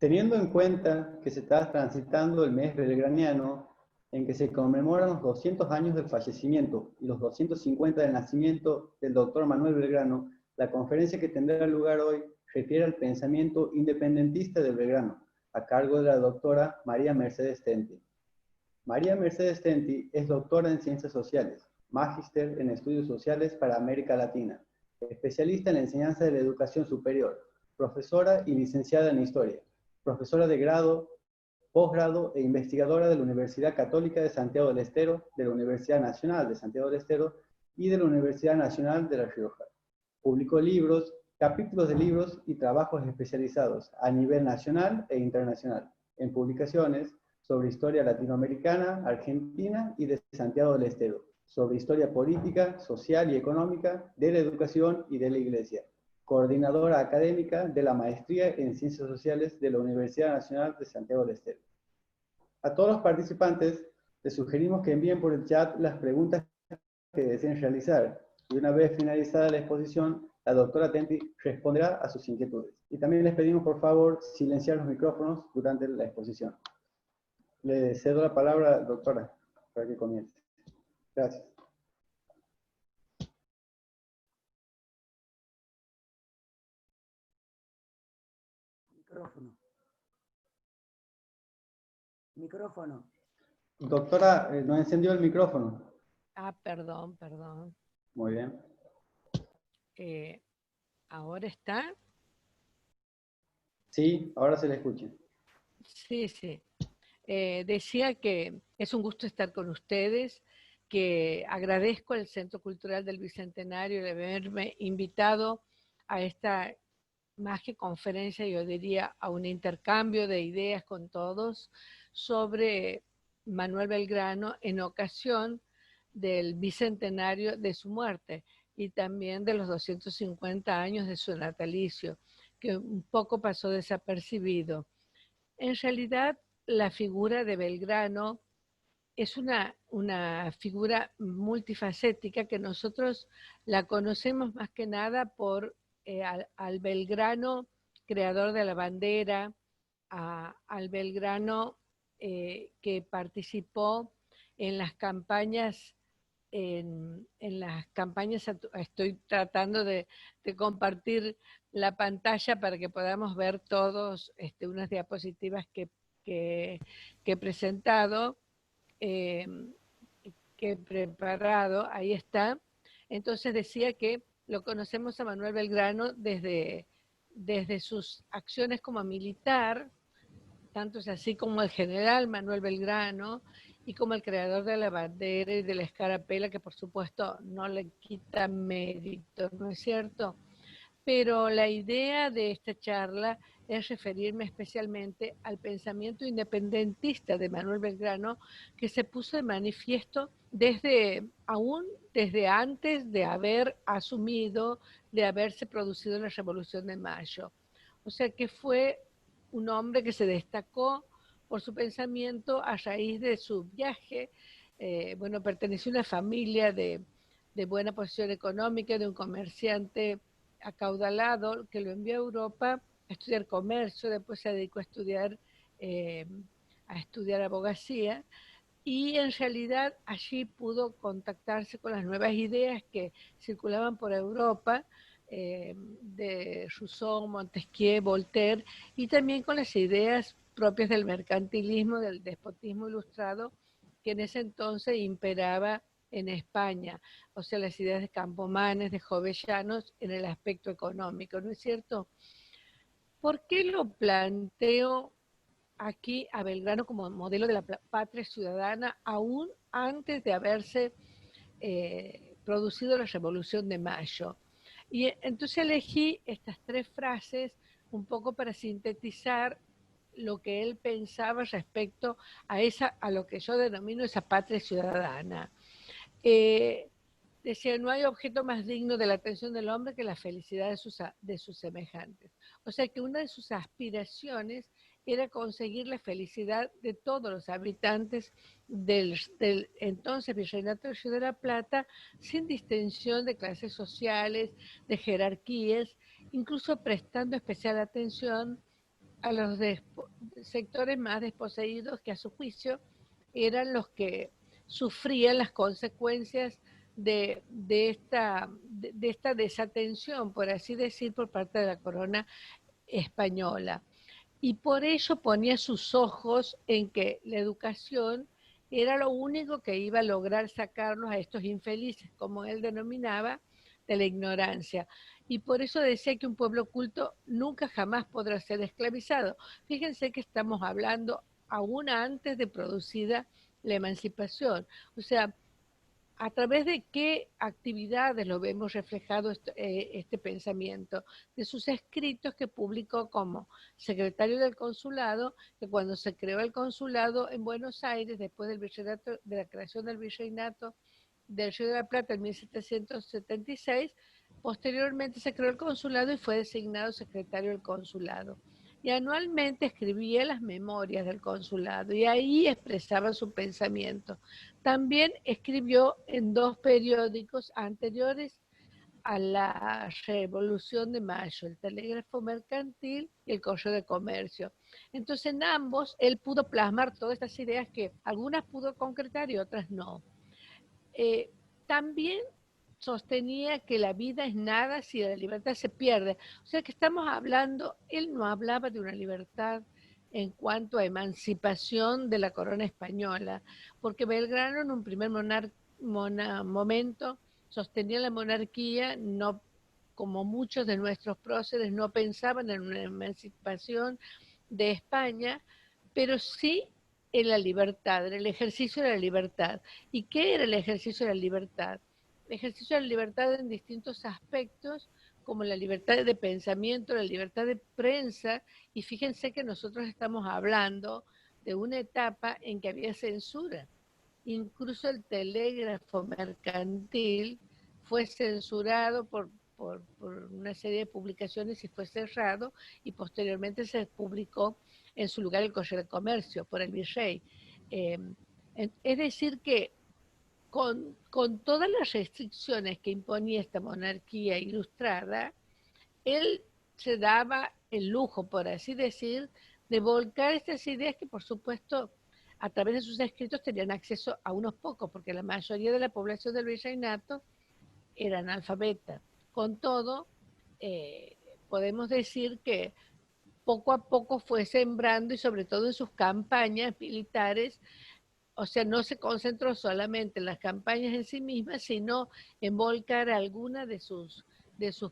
Teniendo en cuenta que se está transitando el mes belgraniano, en que se conmemoran los 200 años del fallecimiento y los 250 del nacimiento del doctor Manuel Belgrano, la conferencia que tendrá lugar hoy refiere al pensamiento independentista del Belgrano, a cargo de la doctora María Mercedes Tenti. María Mercedes Tenti es doctora en Ciencias Sociales, magíster en Estudios Sociales para América Latina, especialista en la enseñanza de la educación superior, profesora y licenciada en Historia, profesora de grado, posgrado e investigadora de la Universidad Católica de Santiago del Estero, de la Universidad Nacional de Santiago del Estero y de la Universidad Nacional de La Rioja. Publicó libros, capítulos de libros y trabajos especializados a nivel nacional e internacional en publicaciones sobre historia latinoamericana, argentina y de Santiago del Estero, sobre historia política, social y económica, de la educación y de la Iglesia. Coordinadora académica de la Maestría en Ciencias Sociales de la Universidad Nacional de Santiago del Estero. A todos los participantes les sugerimos que envíen por el chat las preguntas que deseen realizar y una vez finalizada la exposición, la doctora Tenti responderá a sus inquietudes. Y también les pedimos por favor silenciar los micrófonos durante la exposición. Le cedo la palabra, doctora, para que comience. Gracias. Micrófono. Micrófono. Doctora, no encendió el micrófono. Ah, perdón. Muy bien. ¿Ahora está? Sí, ahora se le escucha. Sí. Decía que es un gusto estar con ustedes, que agradezco al Centro Cultural del Bicentenario de haberme invitado a esta más que conferencia, yo diría a un intercambio de ideas con todos sobre Manuel Belgrano en ocasión del bicentenario de su muerte y también de los 250 años de su natalicio, que un poco pasó desapercibido. En realidad, la figura de Belgrano es una figura multifacética que nosotros la conocemos más que nada por al Belgrano, creador de la bandera, al Belgrano que participó en las campañas, estoy tratando de compartir la pantalla para que podamos ver todos unas diapositivas que he presentado, que he preparado, ahí está. Entonces decía que lo conocemos a Manuel Belgrano desde sus acciones como militar, tanto es así como el general Manuel Belgrano y como el creador de la bandera y de la escarapela, que por supuesto no le quita mérito, ¿no es cierto? Pero la idea de esta charla es referirme especialmente al pensamiento independentista de Manuel Belgrano, que se puso de manifiesto aún desde antes de haber asumido, de haberse producido la Revolución de Mayo. O sea que fue un hombre que se destacó por su pensamiento a raíz de su viaje. Perteneció a una familia de buena posición económica, de un comerciante acaudalado que lo envió a Europa a estudiar comercio, después se dedicó a estudiar abogacía, y en realidad allí pudo contactarse con las nuevas ideas que circulaban por Europa, de Rousseau, Montesquieu, Voltaire, y también con las ideas propias del mercantilismo, del despotismo ilustrado, que en ese entonces imperaba en España, o sea, las ideas de Campomanes, de Jovellanos en el aspecto económico, ¿no es cierto? ¿Por qué lo planteo aquí a Belgrano como modelo de la patria ciudadana aún antes de haberse producido la Revolución de Mayo? Y entonces elegí estas tres frases un poco para sintetizar lo que él pensaba respecto a lo que yo denomino esa patria ciudadana. Decía, no hay objeto más digno de la atención del hombre que la felicidad de sus semejantes. O sea que una de sus aspiraciones era conseguir la felicidad de todos los habitantes del entonces Virreinato del Río de la Plata, sin distinción de clases sociales, de jerarquías, incluso prestando especial atención a los sectores más desposeídos, que a su juicio eran los que sufrían las consecuencias de esta desatención, por así decir, por parte de la corona española. Y por ello ponía sus ojos en que la educación era lo único que iba a lograr sacarlos a estos infelices, como él denominaba, de la ignorancia. Y por eso decía que un pueblo culto nunca jamás podrá ser esclavizado. Fíjense que estamos hablando aún antes de producida la emancipación. O sea, ¿a través de qué actividades lo vemos reflejado este pensamiento? De sus escritos que publicó como secretario del consulado, que cuando se creó el consulado en Buenos Aires, después del virreinato, de la creación del virreinato del Río de la Plata en 1776, posteriormente se creó el consulado y fue designado secretario del consulado. Y anualmente escribía las memorias del consulado y ahí expresaba su pensamiento. También escribió en 2 periódicos anteriores a la Revolución de Mayo, el Telégrafo Mercantil y el Correo de Comercio. Entonces en ambos él pudo plasmar todas estas ideas que algunas pudo concretar y otras no. También sostenía que la vida es nada si la libertad se pierde. O sea que estamos hablando, él no hablaba de una libertad en cuanto a emancipación de la corona española, porque Belgrano en un primer momento sostenía la monarquía, no como muchos de nuestros próceres no pensaban en una emancipación de España, pero sí en la libertad, en el ejercicio de la libertad. ¿Y qué era el ejercicio de la libertad? El ejercicio de la libertad en distintos aspectos, como la libertad de pensamiento, la libertad de prensa, y fíjense que nosotros estamos hablando de una etapa en que había censura. Incluso el telégrafo mercantil fue censurado por una serie de publicaciones y fue cerrado, y posteriormente se publicó en su lugar el Correo de Comercio por el virrey. Es decir que con todas las restricciones que imponía esta monarquía ilustrada, él se daba el lujo, por así decir, de volcar estas ideas que, por supuesto, a través de sus escritos tenían acceso a unos pocos, porque la mayoría de la población del virreinato era analfabeta. Con todo, podemos decir que poco a poco fue sembrando, y sobre todo en sus campañas militares, o sea, no se concentró solamente en las campañas en sí mismas, sino en volcar alguna de sus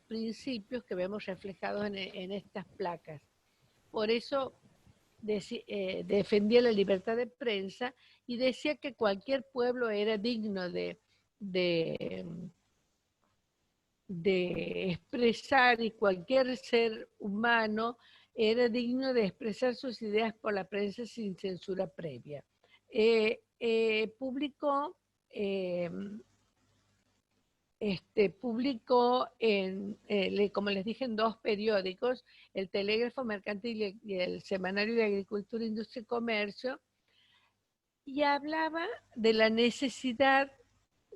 principios que vemos reflejados en estas placas. Por eso defendía la libertad de prensa y decía que cualquier pueblo era digno de, de expresar, y cualquier ser humano era digno de expresar sus ideas por la prensa sin censura previa. Publicó como les dije, en 2 periódicos, el Telégrafo Mercantil y el Semanario de Agricultura, Industria y Comercio, y hablaba de la necesidad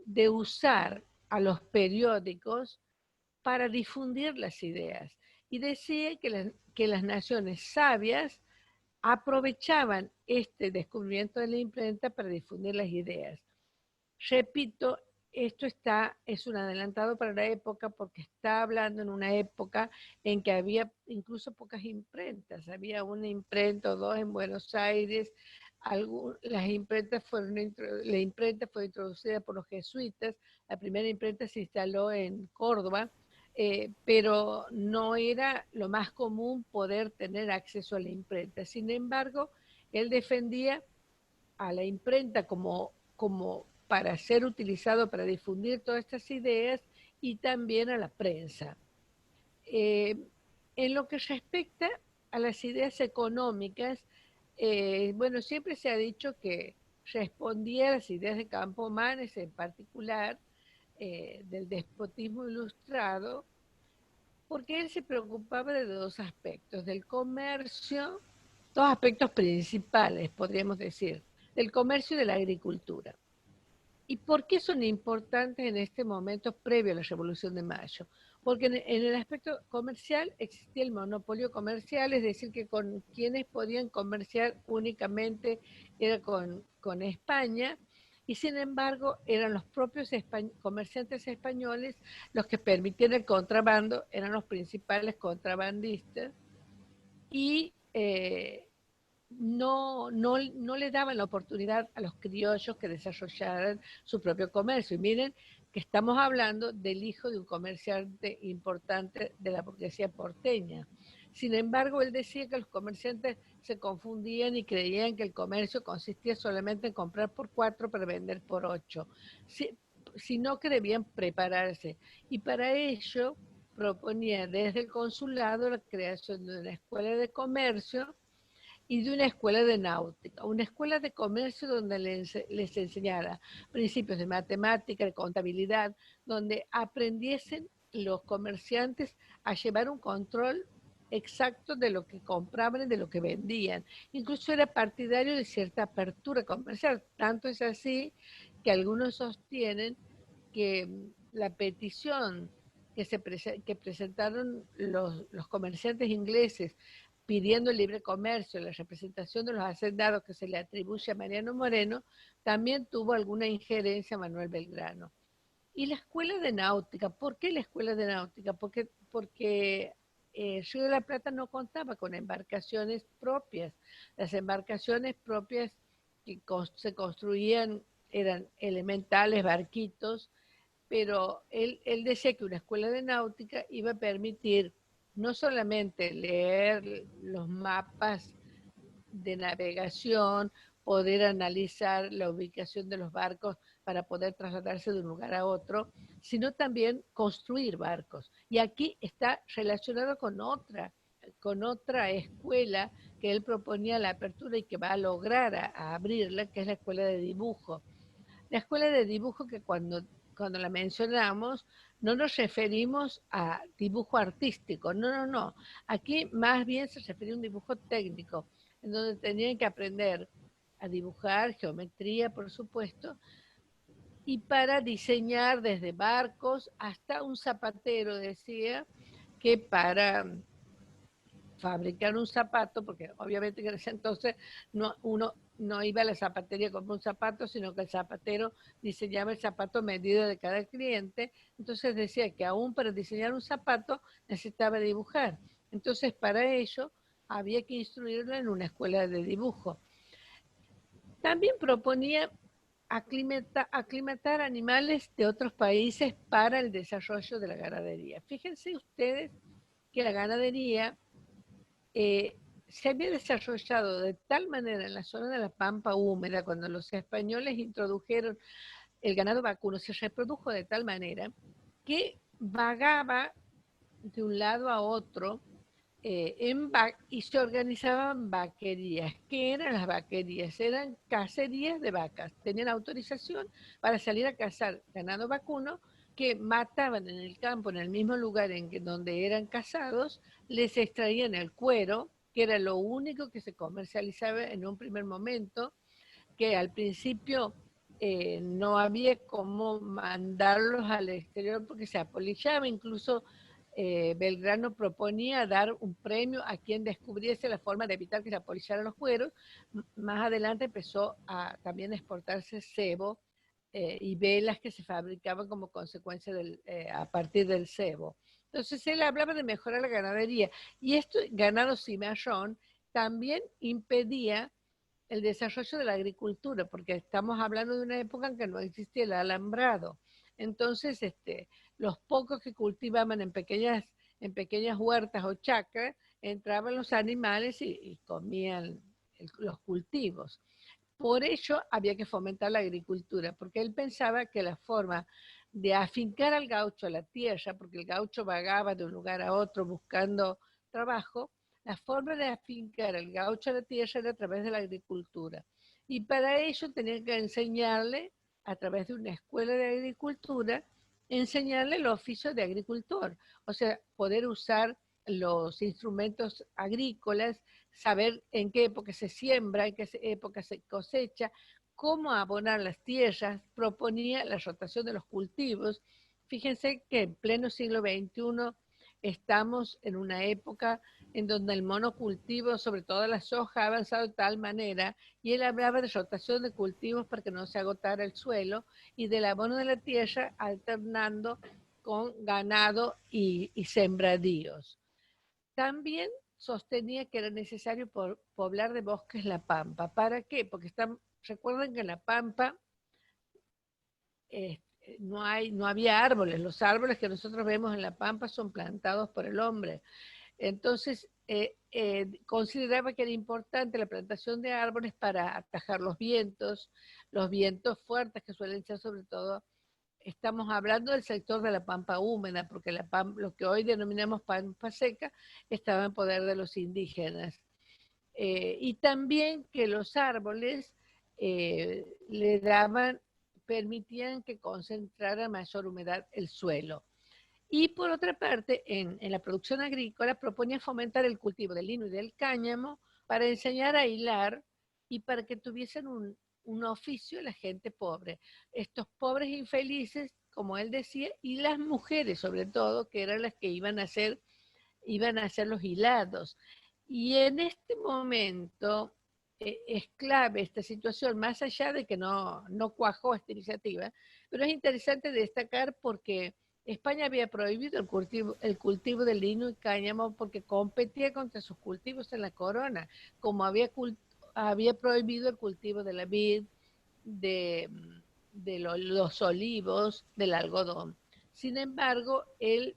de usar a los periódicos para difundir las ideas. Y decía que las naciones sabias aprovechaban este descubrimiento de la imprenta para difundir las ideas. Repito, esto es un adelantado para la época, porque está hablando en una época en que había incluso pocas imprentas. Había una imprenta o 2 en Buenos Aires. La imprenta fue introducida por los jesuitas. La primera imprenta se instaló en Córdoba, pero no era lo más común poder tener acceso a la imprenta. Sin embargo, él defendía a la imprenta como para ser utilizado para difundir todas estas ideas, y también a la prensa. En lo que respecta a las ideas económicas, bueno, siempre se ha dicho que respondía a las ideas de Campomanes, en particular del despotismo ilustrado, porque él se preocupaba de 2 aspectos: del comercio, 2 aspectos principales, podríamos decir, del comercio y de la agricultura. ¿Y por qué son importantes en este momento previo a la Revolución de Mayo? porque en el aspecto comercial existía el monopolio comercial, es decir, que con quienes podían comerciar únicamente era con España, y sin embargo eran los propios comerciantes españoles los que permitían el contrabando, eran los principales contrabandistas, y no le daban la oportunidad a los criollos que desarrollaran su propio comercio. Y miren que estamos hablando del hijo de un comerciante importante de la burguesía porteña. Sin embargo, él decía que los comerciantes se confundían y creían que el comercio consistía solamente en comprar por 4 para vender por 8, sino que debían prepararse. Y para ello proponía desde el consulado la creación de una escuela de comercio y de una escuela de náutica, una escuela de comercio donde les enseñara principios de matemática, de contabilidad, donde aprendiesen los comerciantes a llevar un control exacto de lo que compraban y de lo que vendían. Incluso era partidario de cierta apertura comercial. Tanto es así que algunos sostienen que la petición que presentaron los comerciantes ingleses pidiendo el libre comercio, la representación de los hacendados que se le atribuye a Mariano Moreno, también tuvo alguna injerencia a Manuel Belgrano. Y la escuela de náutica, ¿por qué la escuela de náutica? Porque Río de la Plata no contaba con embarcaciones propias. Las embarcaciones propias que se construían eran elementales, barquitos, pero él decía que una escuela de náutica iba a permitir no solamente leer los mapas de navegación, poder analizar la ubicación de los barcos para poder trasladarse de un lugar a otro, sino también construir barcos. Y aquí está relacionado con otra escuela que él proponía la apertura y que va a lograr a abrirla, que es la escuela de dibujo. La escuela de dibujo que cuando la mencionamos no nos referimos a dibujo artístico, no. Aquí más bien se refería a un dibujo técnico, en donde tenían que aprender a dibujar, geometría, por supuesto, y para diseñar desde barcos hasta un zapatero, decía, que para fabricar un zapato, porque obviamente en ese entonces uno no iba a la zapatería a comprar un zapato, sino que el zapatero diseñaba el zapato a medida de cada cliente. Entonces decía que aún para diseñar un zapato necesitaba dibujar. Entonces para ello había que instruirlo en una escuela de dibujo. También proponía aclimatar animales de otros países para el desarrollo de la ganadería. Fíjense ustedes que la ganadería se había desarrollado de tal manera en la zona de la pampa húmeda, cuando los españoles introdujeron el ganado vacuno, se reprodujo de tal manera que vagaba de un lado a otro y se organizaban vaquerías. ¿Qué eran las vaquerías? Eran cacerías de vacas. Tenían autorización para salir a cazar ganado vacuno que mataban en el campo, en el mismo lugar donde eran cazados, les extraían el cuero, que era lo único que se comercializaba en un primer momento, que al principio no había cómo mandarlos al exterior porque se apolillaba, incluso Belgrano proponía dar un premio a quien descubriese la forma de evitar que se apolillaran los cueros. Más adelante empezó a también exportarse cebo y velas que se fabricaban como consecuencia a partir del cebo. Entonces él hablaba de mejorar la ganadería y esto, ganado cimarrón, también impedía el desarrollo de la agricultura, porque estamos hablando de una época en que no existía el alambrado. Entonces, los pocos que cultivaban en pequeñas huertas o chacras, entraban los animales y comían los cultivos. Por ello había que fomentar la agricultura, porque él pensaba que la forma de afincar al gaucho a la tierra, porque el gaucho vagaba de un lugar a otro buscando trabajo, la forma de afincar al gaucho a la tierra era a través de la agricultura. Y para ello tenían que enseñarle, a través de una escuela de agricultura, enseñarle el oficio de agricultor, o sea, poder usar los instrumentos agrícolas, saber en qué época se siembra, en qué época se cosecha, cómo abonar las tierras, proponía la rotación de los cultivos. fíjense que en pleno siglo XXI estamos en una época en donde el monocultivo, sobre todo la soja, ha avanzado de tal manera, y él hablaba de rotación de cultivos para que no se agotara el suelo, y del abono de la tierra alternando con ganado y sembradíos. También sostenía que era necesario poblar de bosques la pampa. ¿Para qué? Porque recuerden que en la pampa no había árboles. Los árboles que nosotros vemos en la pampa son plantados por el hombre. Entonces, consideraba que era importante la plantación de árboles para atajar los vientos fuertes que suelen ser sobre todo. Estamos hablando del sector de la pampa húmeda, porque lo que hoy denominamos pampa seca estaba en poder de los indígenas. Y también que los árboles permitían que concentrara mayor humedad el suelo. Y por otra parte, en la producción agrícola proponía fomentar el cultivo del lino y del cáñamo para enseñar a hilar y para que tuviesen un oficio la gente pobre. Estos pobres infelices, como él decía, y las mujeres sobre todo, que eran las que iban a hacer los hilados. Y en este momento es clave esta situación, más allá de que no cuajó esta iniciativa, pero es interesante destacar porque España había prohibido el cultivo del lino y cáñamo porque competía contra sus cultivos en la corona, como había prohibido el cultivo de la vid, de los olivos, del algodón. Sin embargo, él,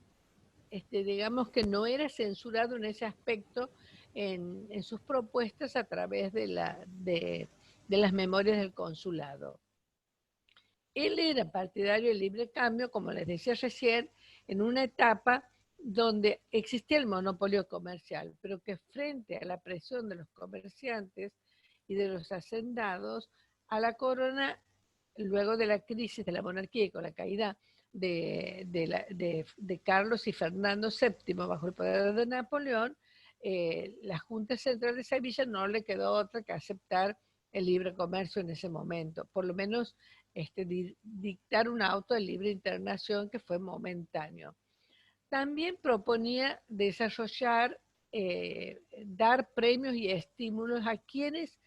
digamos que no era censurado en ese aspecto en sus propuestas a través de las memorias del consulado. Él era partidario del libre cambio, como les decía recién, en una etapa donde existía el monopolio comercial, pero que frente a la presión de los comerciantes y de los hacendados, a la corona, luego de la crisis de la monarquía y con la caída de Carlos y Fernando VII bajo el poder de Napoleón, la Junta Central de Sevilla no le quedó otra que aceptar el libre comercio en ese momento, por lo menos dictar un auto de libre internación que fue momentáneo. También proponía desarrollar, dar premios y estímulos a quienes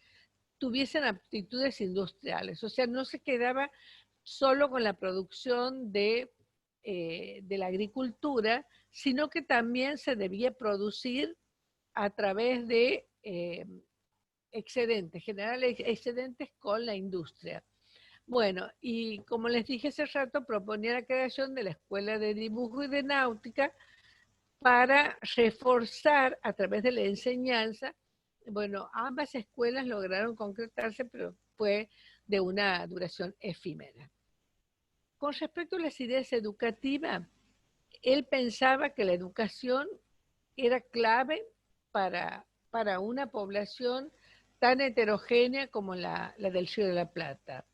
tuviesen aptitudes industriales, o sea, no se quedaba solo con la producción de la agricultura, sino que también se debía producir a través de excedentes, generar excedentes con la industria. Bueno, y como les dije hace rato, proponía la creación de la Escuela de Dibujo y de Náutica para reforzar a través de la enseñanza. Bueno, ambas escuelas lograron concretarse, pero fue de una duración efímera. Con respecto a las ideas educativas, él pensaba que la educación era clave para una población tan heterogénea como la del Río de la Plata.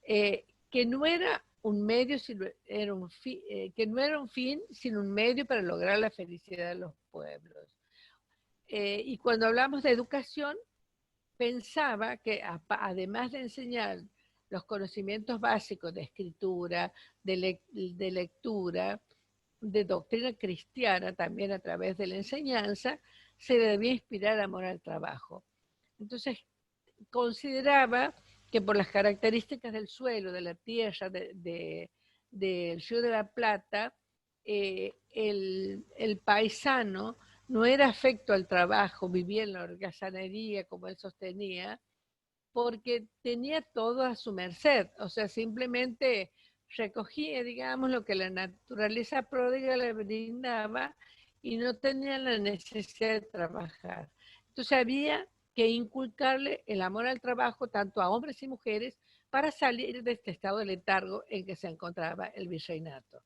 Que no era un medio, que no era un fin, sino un medio para lograr la felicidad de los pueblos. Y cuando hablamos de educación, pensaba que además de enseñar los conocimientos básicos de escritura, de lectura, de doctrina cristiana, también a través de la enseñanza, se debía inspirar amor al trabajo. Entonces, consideraba que por las características del suelo, de la tierra, del Río de la Plata, el paisano no era afecto al trabajo, vivía en la holgazanería, como él sostenía, porque tenía todo a su merced, o sea, simplemente recogía, digamos, lo que la naturaleza pródiga le brindaba y no tenía la necesidad de trabajar. Entonces había que inculcarle el amor al trabajo tanto a hombres y mujeres para salir de este estado de letargo en que se encontraba el virreinato.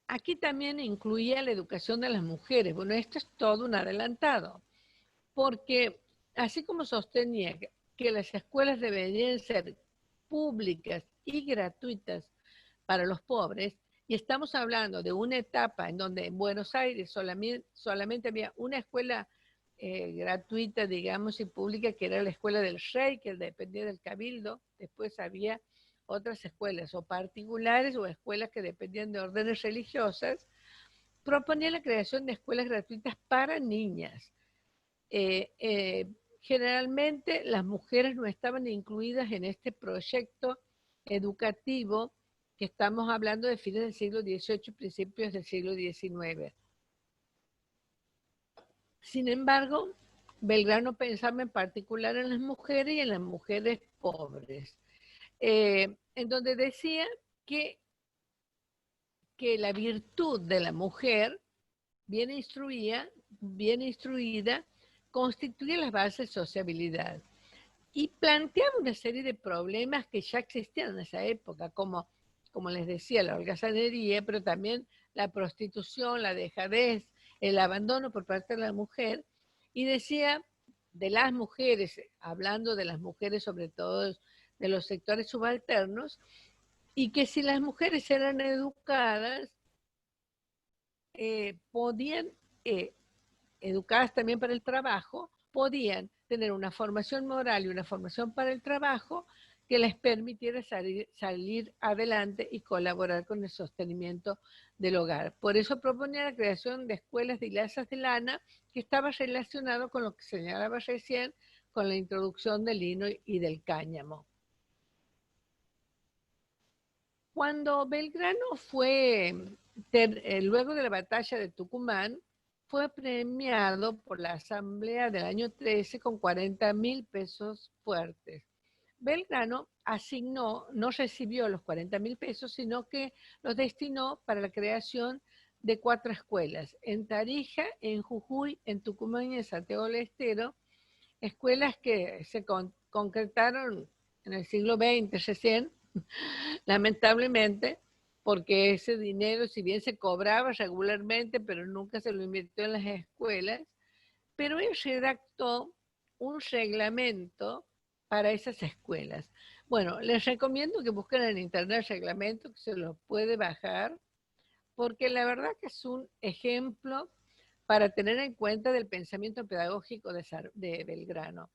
Aquí también incluía la educación de las mujeres. Bueno, esto es todo un adelantado, porque así como sostenía que las escuelas deberían ser públicas y gratuitas para los pobres, y estamos hablando de una etapa en donde en Buenos Aires solamente había una escuela gratuita, digamos, y pública, que era la Escuela del Rey, que dependía del Cabildo. Después había otras escuelas o particulares o escuelas que dependían de órdenes religiosas, proponía la creación de escuelas gratuitas para niñas. Generalmente las mujeres no estaban incluidas en este proyecto educativo que estamos hablando de fines del siglo XVIII y principios del siglo XIX. Sin embargo, Belgrano pensaba en particular en las mujeres y en las mujeres pobres, en donde decía que la virtud de la mujer bien instruida constituye las bases de sociabilidad. Y planteaba una serie de problemas que ya existían en esa época, como les decía, la holgazanería, pero también la prostitución, la dejadez, el abandono por parte de la mujer, y decía de las mujeres, hablando de las mujeres sobre todo de los sectores subalternos, y que si las mujeres eran educadas, podían, educadas también para el trabajo, podían tener una formación moral y una formación para el trabajo que les permitiera salir adelante y colaborar con el sostenimiento del hogar. Por eso proponía la creación de escuelas de hilazas de lana, que estaba relacionado con lo que señalaba recién, con la introducción del lino y del cáñamo. Cuando Belgrano fue, luego de la batalla de Tucumán, fue premiado por la Asamblea del año 13 con 40.000 pesos fuertes. Belgrano no recibió los 40.000 pesos, sino que los destinó para la creación de 4 escuelas, en Tarija, en Jujuy, en Tucumán y en Santiago del Estero, escuelas que se concretaron en el siglo XX recién, lamentablemente, porque ese dinero, si bien se cobraba regularmente, pero nunca se lo invirtió en las escuelas, pero él redactó un reglamento para esas escuelas. Bueno, les recomiendo que busquen en internet el reglamento, que se lo puede bajar, porque la verdad que es un ejemplo para tener en cuenta del pensamiento pedagógico de Belgrano.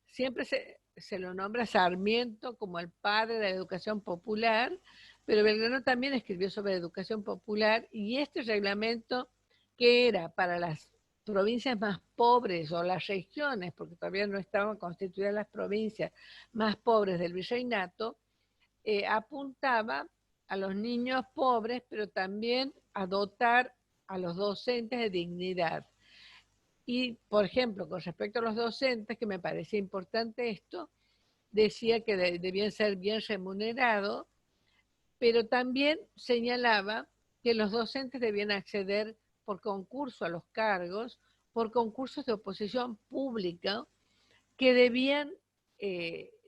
Siempre se lo nombra Sarmiento como el padre de la educación popular, pero Belgrano también escribió sobre educación popular, y este reglamento, que era para las provincias más pobres o las regiones, porque todavía no estaban constituidas las provincias más pobres del virreinato, apuntaba a los niños pobres, pero también a dotar a los docentes de dignidad. Y, por ejemplo, con respecto a los docentes, que me parecía importante esto, decía que debían ser bien remunerados, pero también señalaba que los docentes debían acceder por concurso a los cargos, por concursos de oposición pública, que debían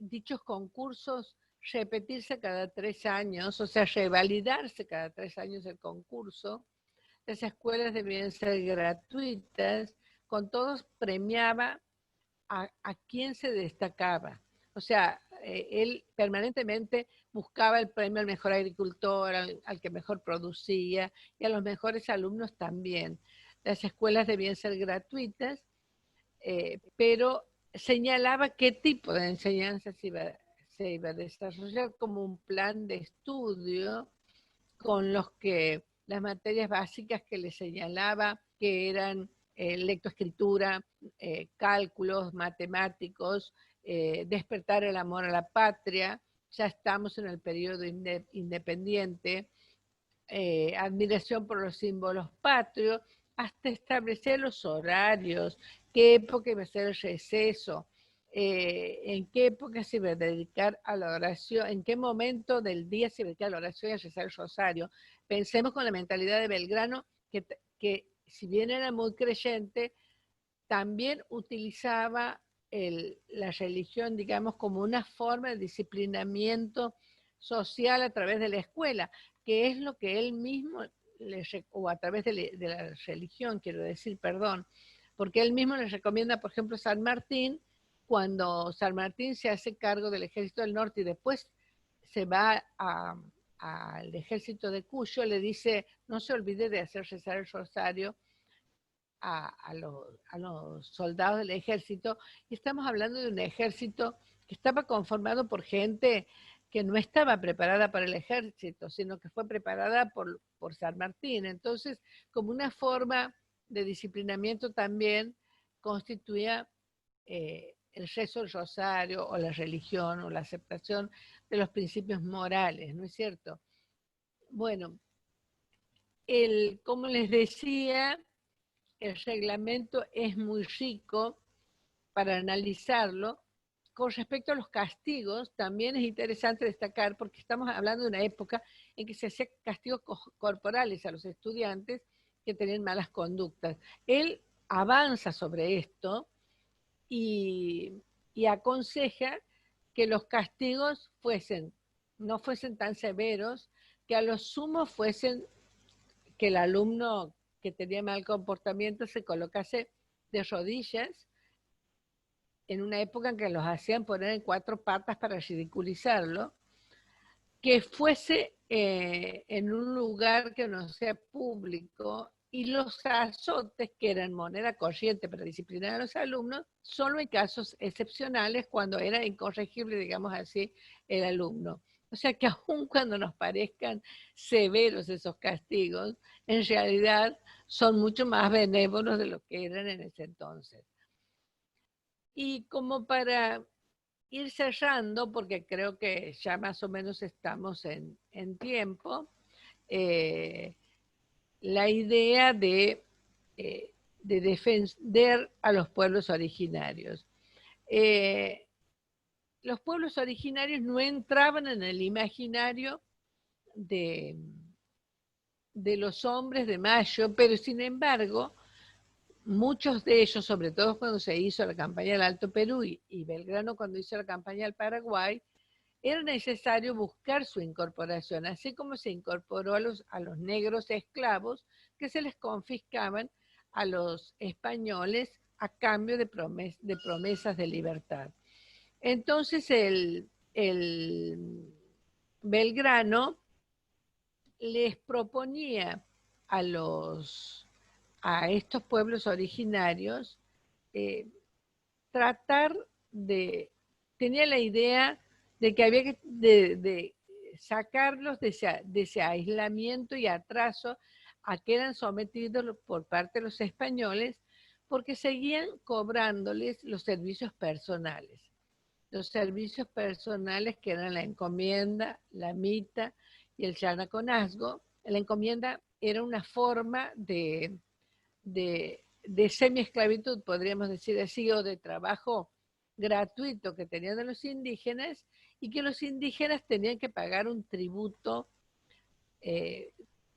dichos concursos repetirse cada 3 años, o sea, revalidarse cada 3 años el concurso. Las escuelas debían ser gratuitas, con todos premiaba a quien se destacaba. O sea, él permanentemente buscaba el premio al mejor agricultor, al que mejor producía, y a los mejores alumnos también. Las escuelas debían ser gratuitas, pero señalaba qué tipo de enseñanza se iba a desarrollar, como un plan de estudio con los que las materias básicas que le señalaba, que eran lectoescritura, cálculos, matemáticos, despertar el amor a la patria, ya estamos en el periodo independiente, admiración por los símbolos patrios, hasta establecer los horarios, qué época iba a ser el receso, en qué época se iba a dedicar a la oración, en qué momento del día se iba a dedicar a la oración y a rezar el rosario. Pensemos con la mentalidad de Belgrano, que si bien era muy creyente, también utilizaba la religión, digamos, como una forma de disciplinamiento social a través de la escuela, que es lo que él mismo, o a través de la religión, quiero decir, perdón, porque él mismo les recomienda, por ejemplo, San Martín, cuando San Martín se hace cargo del Ejército del Norte y después se va al Ejército de Cuyo, le dice, no se olvide de hacer rezar el rosario a los soldados del ejército, y estamos hablando de un ejército que estaba conformado por gente que no estaba preparada para el ejército, sino que fue preparada por San Martín. Entonces, como una forma de disciplinamiento también constituía el rezo del rosario o la religión o la aceptación de los principios morales, ¿no es cierto? Bueno, como les decía, el reglamento es muy rico para analizarlo. Con respecto a los castigos, también es interesante destacar, porque estamos hablando de una época en que se hacían castigos corporales a los estudiantes que tenían malas conductas. Él avanza sobre esto y aconseja que los castigos no fuesen tan severos, que a lo sumo fuesen que el alumno que tenía mal comportamiento se colocase de rodillas en una época en que los hacían poner en 4 patas para ridiculizarlo, que fuese en un lugar que no sea público, y los azotes, que eran moneda corriente para disciplinar a los alumnos, solo en casos excepcionales, cuando era incorregible, digamos así, el alumno. O sea que aun cuando nos parezcan severos esos castigos, en realidad son mucho más benévolos de lo que eran en ese entonces. Y como para ir cerrando, porque creo que ya más o menos estamos en tiempo, la idea de defender a los pueblos originarios. Los pueblos originarios no entraban en el imaginario de los hombres de Mayo, pero sin embargo, muchos de ellos, sobre todo cuando se hizo la campaña del Alto Perú y Belgrano cuando hizo la campaña del Paraguay, era necesario buscar su incorporación, así como se incorporó a los negros esclavos que se les confiscaban a los españoles a cambio de promesas de libertad. Entonces el Belgrano les proponía a estos pueblos originarios tenía la idea de que había que de sacarlos de ese aislamiento y atraso a que eran sometidos por parte de los españoles, porque seguían cobrándoles los servicios personales. Los servicios personales que eran la encomienda, la mita y el yanaconazgo. La encomienda era una forma de semi-esclavitud, podríamos decir así, o de trabajo gratuito que tenían de los indígenas, y que los indígenas tenían que pagar un tributo,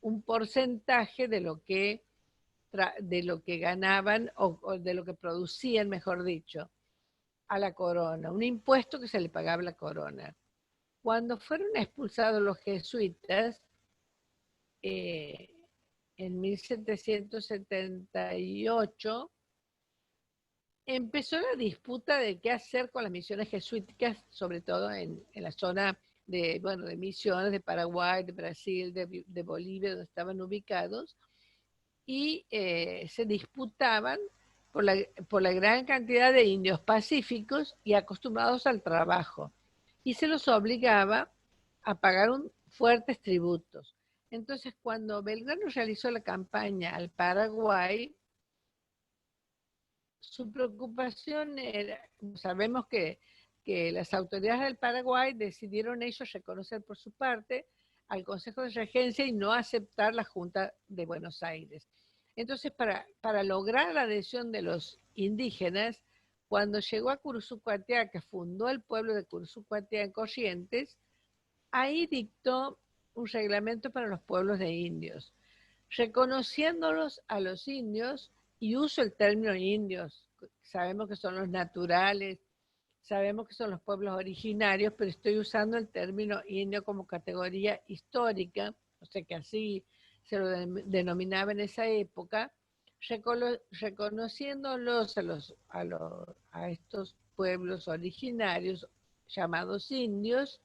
un porcentaje de lo que ganaban o de lo que producían, mejor dicho, a la corona, un impuesto que se le pagaba a la corona. Cuando fueron expulsados los jesuitas, en 1778, empezó la disputa de qué hacer con las misiones jesuíticas, sobre todo en la zona de Misiones, de Paraguay, de Brasil, de Bolivia, donde estaban ubicados, y se disputaban por la gran cantidad de indios pacíficos y acostumbrados al trabajo, y se los obligaba a pagar fuertes tributos. Entonces, cuando Belgrano realizó la campaña al Paraguay, su preocupación era, sabemos que las autoridades del Paraguay decidieron ellos reconocer por su parte al Consejo de Regencia y no aceptar la Junta de Buenos Aires. Entonces, para lograr la adhesión de los indígenas, cuando llegó a Curuzucuatiá, que fundó el pueblo de Curuzucuatiá en Corrientes, ahí dictó un reglamento para los pueblos de indios, reconociéndolos a los indios, y uso el término indios, sabemos que son los naturales, sabemos que son los pueblos originarios, pero estoy usando el término indio como categoría histórica, o sea que así se lo denominaba en esa época, reconociéndolos a estos pueblos originarios llamados indios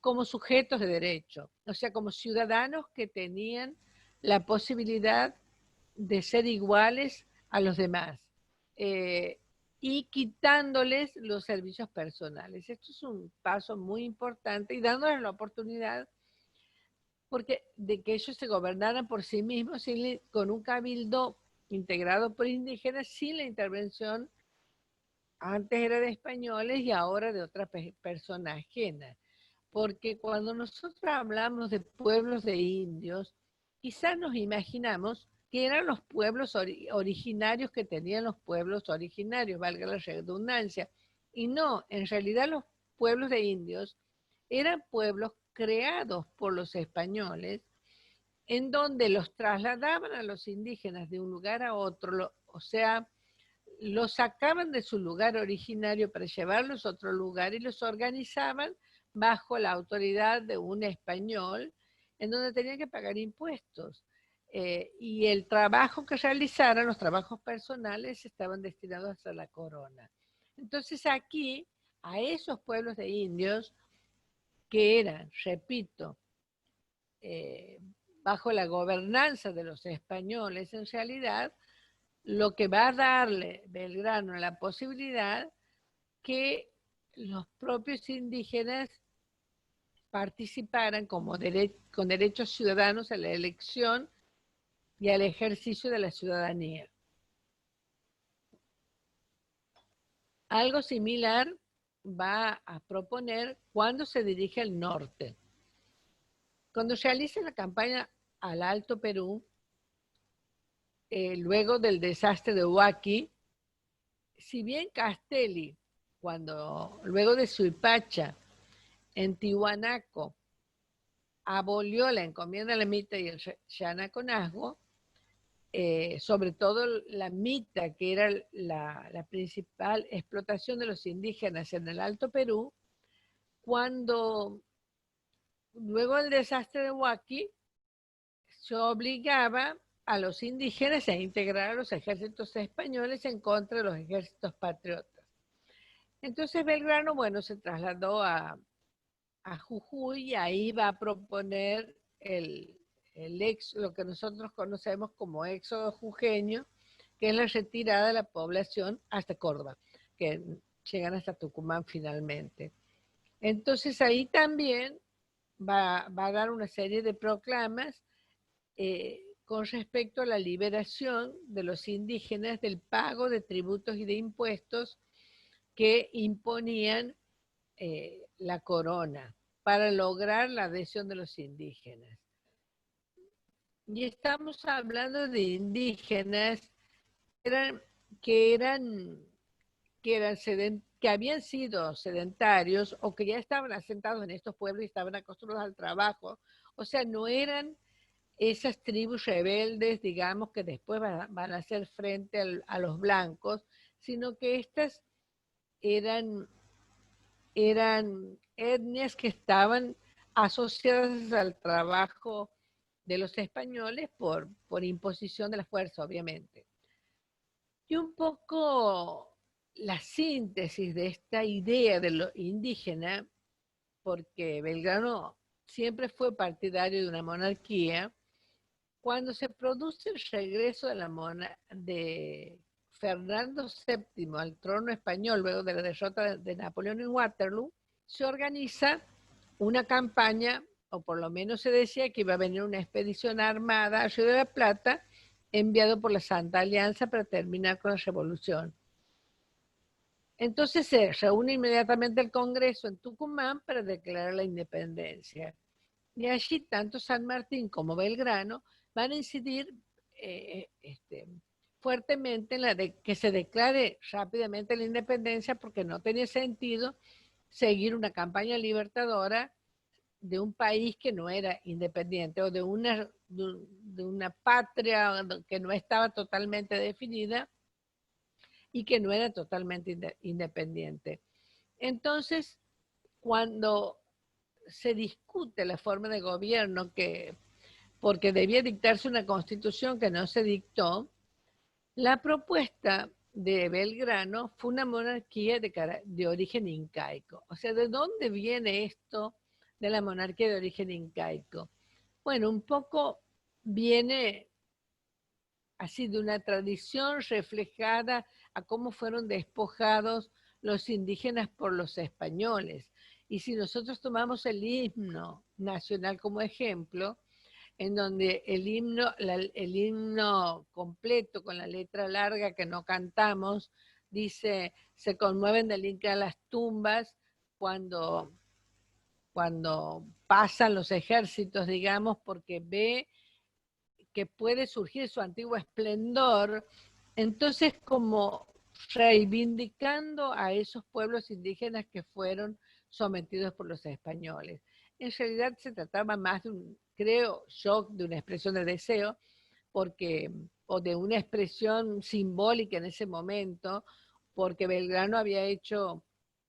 como sujetos de derecho, o sea, como ciudadanos que tenían la posibilidad de ser iguales a los demás. y quitándoles los servicios personales. Esto es un paso muy importante y dándoles la oportunidad porque de que ellos se gobernaran por sí mismos con un cabildo integrado por indígenas sin la intervención, antes era de españoles y ahora de otras personas ajenas. Porque cuando nosotros hablamos de pueblos de indios, quizás nos imaginamos que eran los pueblos originarios que tenían los pueblos originarios, valga la redundancia. Y no, en realidad los pueblos de indios eran pueblos creados por los españoles, en donde los trasladaban a los indígenas de un lugar a otro, o sea, los sacaban de su lugar originario para llevarlos a otro lugar y los organizaban bajo la autoridad de un español, en donde tenían que pagar impuestos. Y el trabajo que realizaran, los trabajos personales, estaban destinados a la corona. Entonces aquí, a esos pueblos de indios, que eran, repito, bajo la gobernanza de los españoles, en realidad, lo que va a darle Belgrano la posibilidad que los propios indígenas participaran con derechos ciudadanos a la elección y al ejercicio de la ciudadanía. Algo similar va a proponer cuando se dirige al norte. Cuando realiza la campaña al Alto Perú, luego del desastre de Huaki, si bien Castelli, luego de Suipacha, en Tiwanaco, abolió la encomienda a la mita y el Xanaconazgo, sobre todo la mita, que era la principal explotación de los indígenas en el Alto Perú, cuando luego del desastre de Huaki, se obligaba a los indígenas a integrar a los ejércitos españoles en contra de los ejércitos patriotas. Entonces Belgrano, bueno, se trasladó a Jujuy y ahí va a proponer lo que nosotros conocemos como éxodo jujeño, que es la retirada de la población hasta Córdoba, que llegan hasta Tucumán finalmente. Entonces ahí también va a dar una serie de proclamas con respecto a la liberación de los indígenas del pago de tributos y de impuestos que imponían la corona para lograr la adhesión de los indígenas. Y estamos hablando de indígenas que habían sido sedentarios o que ya estaban asentados en estos pueblos y estaban acostumbrados al trabajo. O sea, no eran esas tribus rebeldes, digamos, que después van a hacer frente a los blancos, sino que estas eran etnias que estaban asociadas al trabajo de los españoles por imposición de la fuerza, obviamente. Y un poco la síntesis de esta idea de lo indígena, porque Belgrano siempre fue partidario de una monarquía, cuando se produce el regreso de Fernando VII al trono español, luego de la derrota de Napoleón en Waterloo, se organiza una campaña, o por lo menos se decía que iba a venir una expedición armada a Río de la Plata, enviado por la Santa Alianza para terminar con la revolución. Entonces se reúne inmediatamente el Congreso en Tucumán para declarar la independencia. Y allí tanto San Martín como Belgrano van a incidir fuertemente en que se declare rápidamente la independencia, porque no tenía sentido seguir una campaña libertadora de un país que no era independiente o de una patria que no estaba totalmente definida y que no era totalmente independiente. Entonces, cuando se discute la forma de gobierno, porque debía dictarse una constitución que no se dictó, la propuesta de Belgrano fue una monarquía de origen incaico. O sea, ¿de dónde viene esto de la monarquía de origen incaico? Bueno, un poco viene así de una tradición reflejada a cómo fueron despojados los indígenas por los españoles. Y si nosotros tomamos el himno nacional como ejemplo, en donde el himno completo con la letra larga que no cantamos, dice, se conmueven del Inca las tumbas cuando pasan los ejércitos, digamos, porque ve que puede surgir su antiguo esplendor, entonces como reivindicando a esos pueblos indígenas que fueron sometidos por los españoles. En realidad se trataba más de un, creo yo, de una expresión de deseo, porque, o de una expresión simbólica en ese momento, porque Belgrano había hecho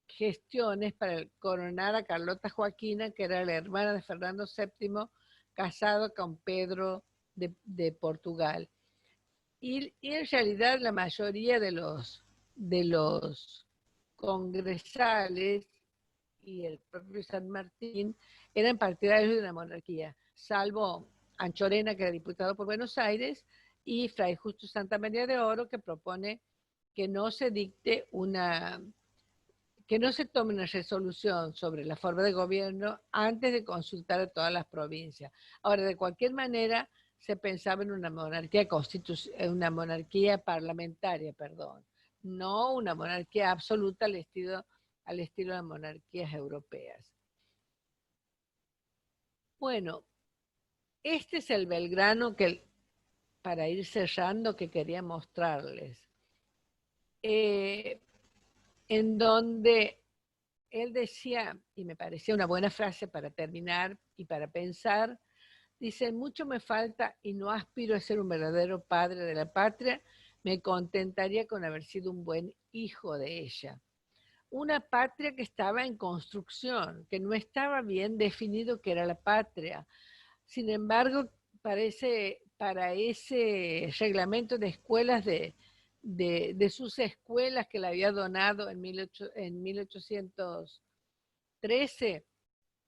gestiones para coronar a Carlota Joaquina, que era la hermana de Fernando VII, casado con Pedro de Portugal. Y en realidad la mayoría de los congresales y el propio San Martín eran partidarios de una monarquía, salvo Anchorena, que era diputado por Buenos Aires, y Fray Justo Santa María de Oro, que propone que no se dicte que no se tome una resolución sobre la forma de gobierno antes de consultar a todas las provincias. Ahora, de cualquier manera, se pensaba en una monarquía parlamentaria, perdón, no una monarquía absoluta al estilo de monarquías europeas. Bueno, este es el Belgrano que, para ir cerrando, que quería mostrarles, en donde él decía, y me parecía una buena frase para terminar y para pensar, dice, mucho me falta y no aspiro a ser un verdadero padre de la patria, me contentaría con haber sido un buen hijo de ella. Una patria que estaba en construcción, que no estaba bien definido qué era la patria. Sin embargo, para ese reglamento de escuelas de sus escuelas que le había donado en 1813,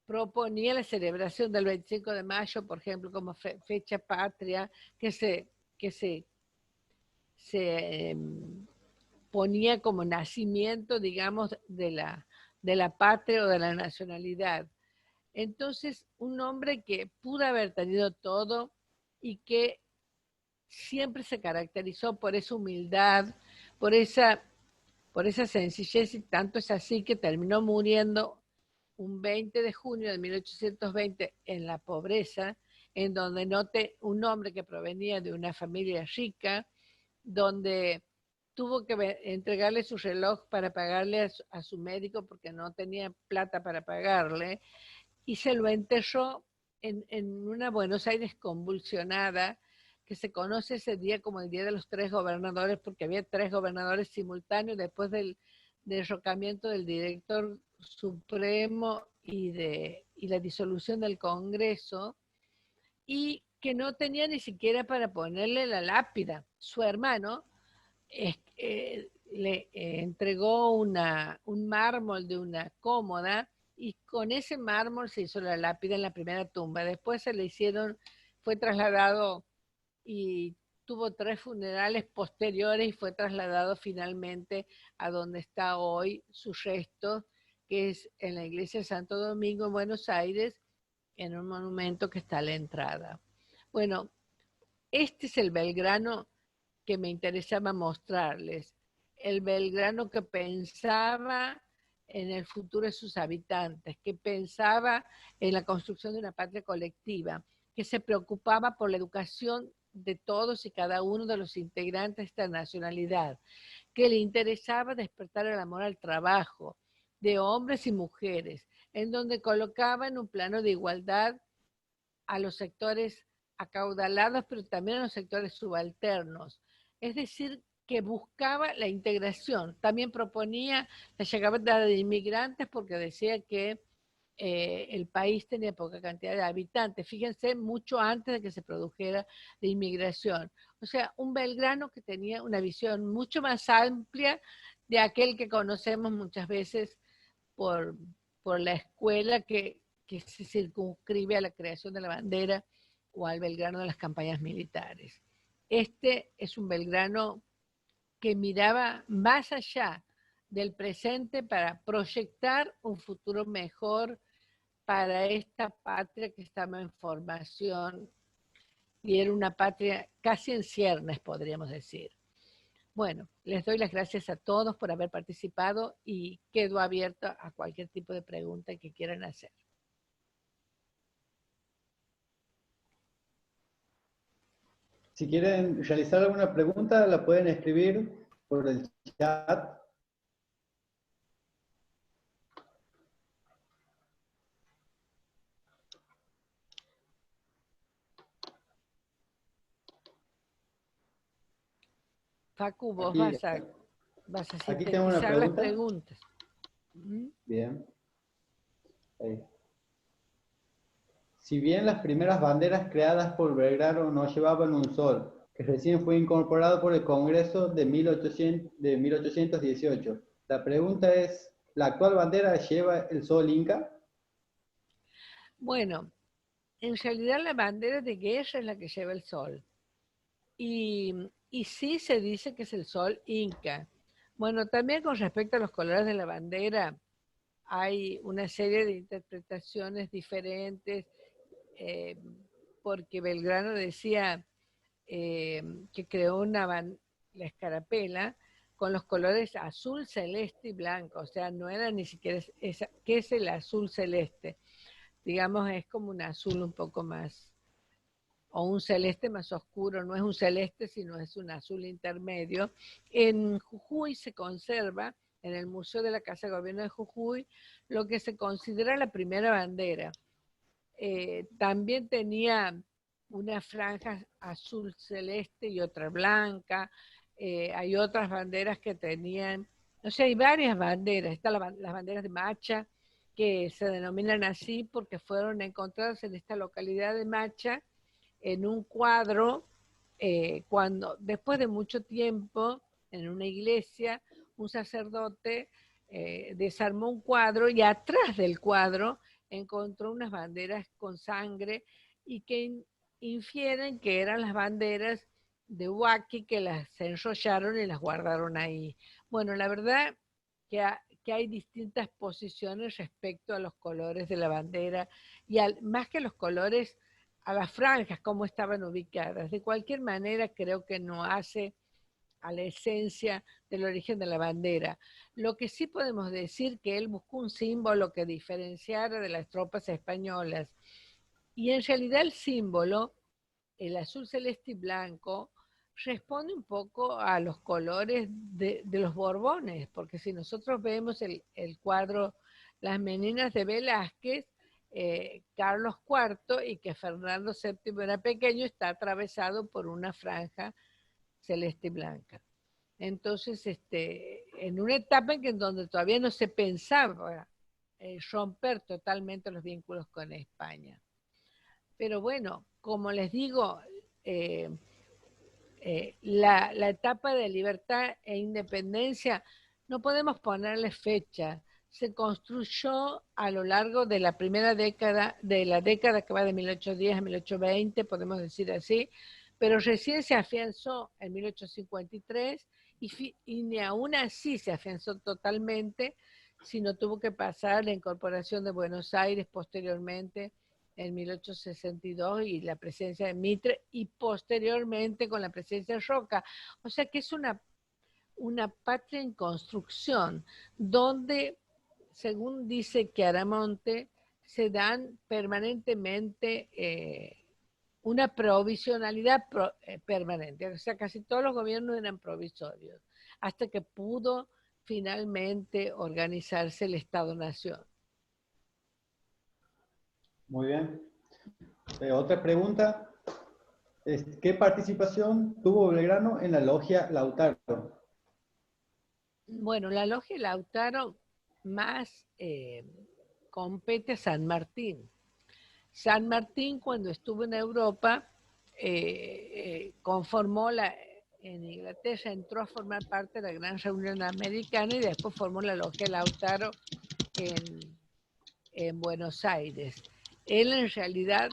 proponía la celebración del 25 de mayo, por ejemplo, como fecha patria, que se ponía como nacimiento, digamos, de la patria o de la nacionalidad. Entonces, un hombre que pudo haber tenido todo y que siempre se caracterizó por esa humildad, por esa sencillez, y tanto es así que terminó muriendo un 20 de junio de 1820 en la pobreza, en donde noté un hombre que provenía de una familia rica, donde tuvo que entregarle su reloj para pagarle a su médico porque no tenía plata para pagarle, y se lo enterró en una Buenos Aires convulsionada, que se conoce ese día como el Día de los Tres Gobernadores, porque había tres gobernadores simultáneos después del derrocamiento del director supremo y la disolución del Congreso, y que no tenía ni siquiera para ponerle la lápida. Su hermano le entregó un mármol de una cómoda, y con ese mármol se hizo la lápida en la primera tumba. Después fue trasladado y tuvo 3 funerales posteriores y fue trasladado finalmente a donde está hoy sus restos, que es en la iglesia de Santo Domingo en Buenos Aires, en un monumento que está a la entrada. Bueno, este es el Belgrano que me interesaba mostrarles. El Belgrano que pensaba en el futuro de sus habitantes, que pensaba en la construcción de una patria colectiva, que se preocupaba por la educación de todos y cada uno de los integrantes de esta nacionalidad, que le interesaba despertar el amor al trabajo de hombres y mujeres, en donde colocaba en un plano de igualdad a los sectores acaudalados, pero también a los sectores subalternos. Es decir, que buscaba la integración. También proponía la llegada de inmigrantes porque decía que el país tenía poca cantidad de habitantes. Fíjense, mucho antes de que se produjera la inmigración. O sea, un Belgrano que tenía una visión mucho más amplia de aquel que conocemos muchas veces por la escuela que se circunscribe a la creación de la bandera o al Belgrano de las campañas militares. este es un Belgrano que miraba más allá del presente para proyectar un futuro mejor para esta patria que estaba en formación y era una patria casi en ciernes, podríamos decir. Bueno, les doy las gracias a todos por haber participado y quedo abierta a cualquier tipo de pregunta que quieran hacer. Si quieren realizar alguna pregunta, la pueden escribir por el chat. Facu, vos Aquí, vas a aquí tengo una sintetizar las pregunta. preguntas. ¿Mm? Bien. Ahí. Si bien las primeras banderas creadas por Belgrano no llevaban un sol, que recién fue incorporado por el Congreso de 1818, la pregunta es, ¿la actual bandera lleva el sol inca? Bueno, en realidad la bandera de guerra es la que lleva el sol. Y sí se dice que es el sol inca. Bueno, también con respecto a los colores de la bandera, hay una serie de interpretaciones diferentes, eh, porque Belgrano decía que creó la escarapela con los colores azul, celeste y blanco, o sea, no era ni siquiera esa, ¿qué es el azul celeste? Digamos, es como un azul un poco más, o un celeste más oscuro, no es un celeste, sino es un azul intermedio. En Jujuy se conserva, en el Museo de la Casa de Gobierno de Jujuy, lo que se considera la primera bandera. También tenía una franja azul celeste y otra blanca. Hay otras banderas que tenían, o sea, hay varias banderas. Están las banderas de Macha, que se denominan así porque fueron encontradas en esta localidad de Macha en un cuadro, cuando después de mucho tiempo, en una iglesia, un sacerdote desarmó un cuadro y atrás del cuadro encontró unas banderas con sangre y que infieren que eran las banderas de Huaki que las enrollaron y las guardaron ahí. Bueno, la verdad que hay distintas posiciones respecto a los colores de la bandera y más que los colores, a las franjas, cómo estaban ubicadas. De cualquier manera, creo que no hace a la esencia del origen de la bandera. Lo que sí podemos decir que él buscó un símbolo que diferenciara de las tropas españolas. Y en realidad el símbolo, el azul celeste y blanco, responde un poco a los colores de los Borbones, porque si nosotros vemos el cuadro Las Meninas de Velázquez, Carlos IV y que Fernando VII era pequeño, está atravesado por una franja celeste y blanca. Entonces, en una etapa en donde todavía no se pensaba romper totalmente los vínculos con España. Pero bueno, como les digo, la etapa de libertad e independencia no podemos ponerle fecha. Se construyó a lo largo de la primera década, de la década que va de 1810 a 1820, podemos decir así, pero recién se afianzó en 1853 y ni aún así se afianzó totalmente, sino tuvo que pasar la incorporación de Buenos Aires posteriormente en 1862 y la presencia de Mitre y posteriormente con la presencia de Roca. O sea que es una patria en construcción donde, según dice Chiaramonte, se dan permanentemente una provisionalidad permanente. O sea, casi todos los gobiernos eran provisorios, hasta que pudo finalmente organizarse el Estado-Nación. Muy bien. Otra pregunta. ¿Qué participación tuvo Belgrano en la logia Lautaro? Bueno, la logia Lautaro más compete a San Martín. San Martín, cuando estuvo en Europa, conformó en Inglaterra, entró a formar parte de la Gran Reunión Americana y después formó la logia Lautaro en Buenos Aires. Él en realidad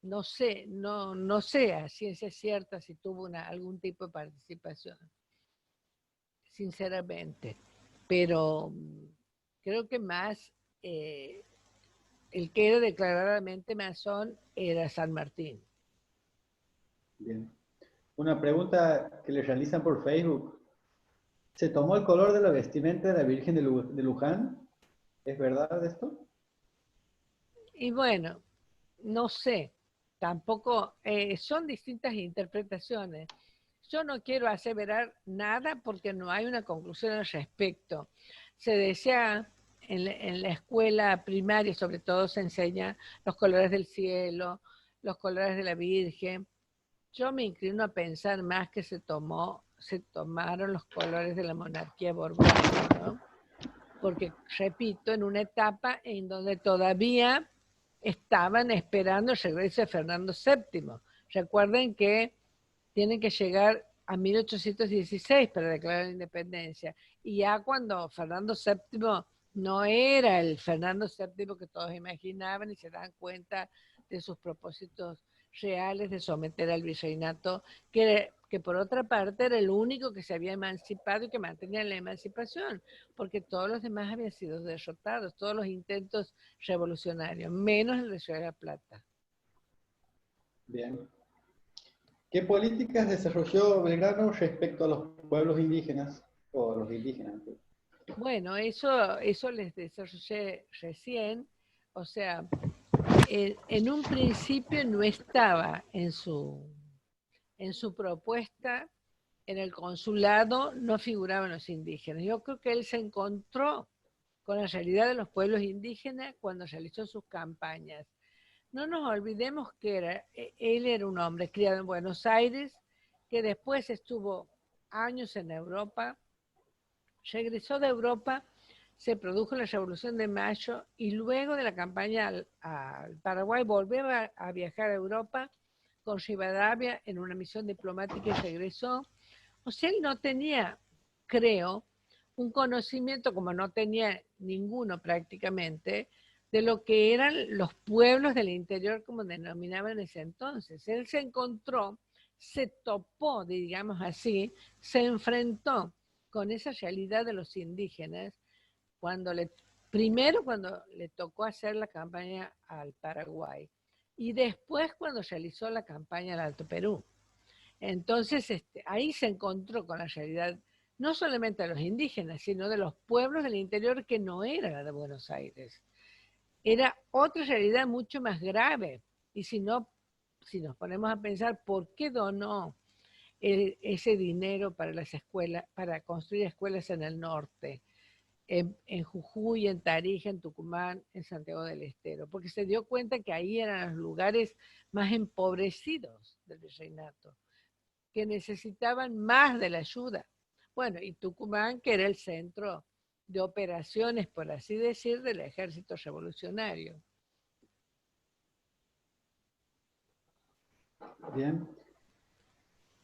no sé, no sé a ciencia cierta si tuvo algún tipo de participación, sinceramente. Pero creo que más el que era declaradamente masón era San Martín. Bien. Una pregunta que le realizan por Facebook. ¿Se tomó el color de la vestimenta de la Virgen de Luján? ¿Es verdad esto? Y bueno, no sé, tampoco, son distintas interpretaciones. Yo no quiero aseverar nada porque no hay una conclusión al respecto. Se decía en la escuela primaria, sobre todo, se enseña los colores del cielo, los colores de la Virgen. Yo me inclino a pensar más que se tomaron los colores de la monarquía borbónica, ¿no? Porque, repito, en una etapa en donde todavía estaban esperando el regreso de Fernando VII. Recuerden que tienen que llegar a 1816 para declarar la independencia. Y ya cuando Fernando VII no era el Fernando VII que todos imaginaban y se dan cuenta de sus propósitos reales de someter al virreinato, que por otra parte era el único que se había emancipado y que mantenía la emancipación, porque todos los demás habían sido derrotados, todos los intentos revolucionarios, menos el de Ciudad de la Plata. Bien. ¿Qué políticas desarrolló Belgrano respecto a los pueblos indígenas o a los indígenas? Bueno, eso les desarrollé recién, o sea, en un principio no estaba en su propuesta, en el consulado no figuraban los indígenas. Yo creo que él se encontró con la realidad de los pueblos indígenas cuando realizó sus campañas. No nos olvidemos que él era un hombre criado en Buenos Aires, que después estuvo años en Europa, regresó de Europa, se produjo la Revolución de Mayo y luego de la campaña al Paraguay volvió a viajar a Europa con Rivadavia en una misión diplomática y regresó. O sea, él no tenía, creo, un conocimiento, como no tenía ninguno prácticamente, de lo que eran los pueblos del interior, como denominaban en ese entonces. Él se encontró, se topó, digamos así, se enfrentó con esa realidad de los indígenas primero cuando le tocó hacer la campaña al Paraguay y después cuando realizó la campaña al Alto Perú. Entonces, ahí se encontró con la realidad no solamente de los indígenas, sino de los pueblos del interior que no era la de Buenos Aires. Era otra realidad mucho más grave. Y si nos ponemos a pensar por qué donó ese dinero para las escuelas, para construir escuelas en el norte, en Jujuy, en Tarija, en Tucumán, en Santiago del Estero, porque se dio cuenta que ahí eran los lugares más empobrecidos del virreinato, que necesitaban más de la ayuda. Bueno, y Tucumán, que era el centro de operaciones, por así decir, del ejército revolucionario. Bien.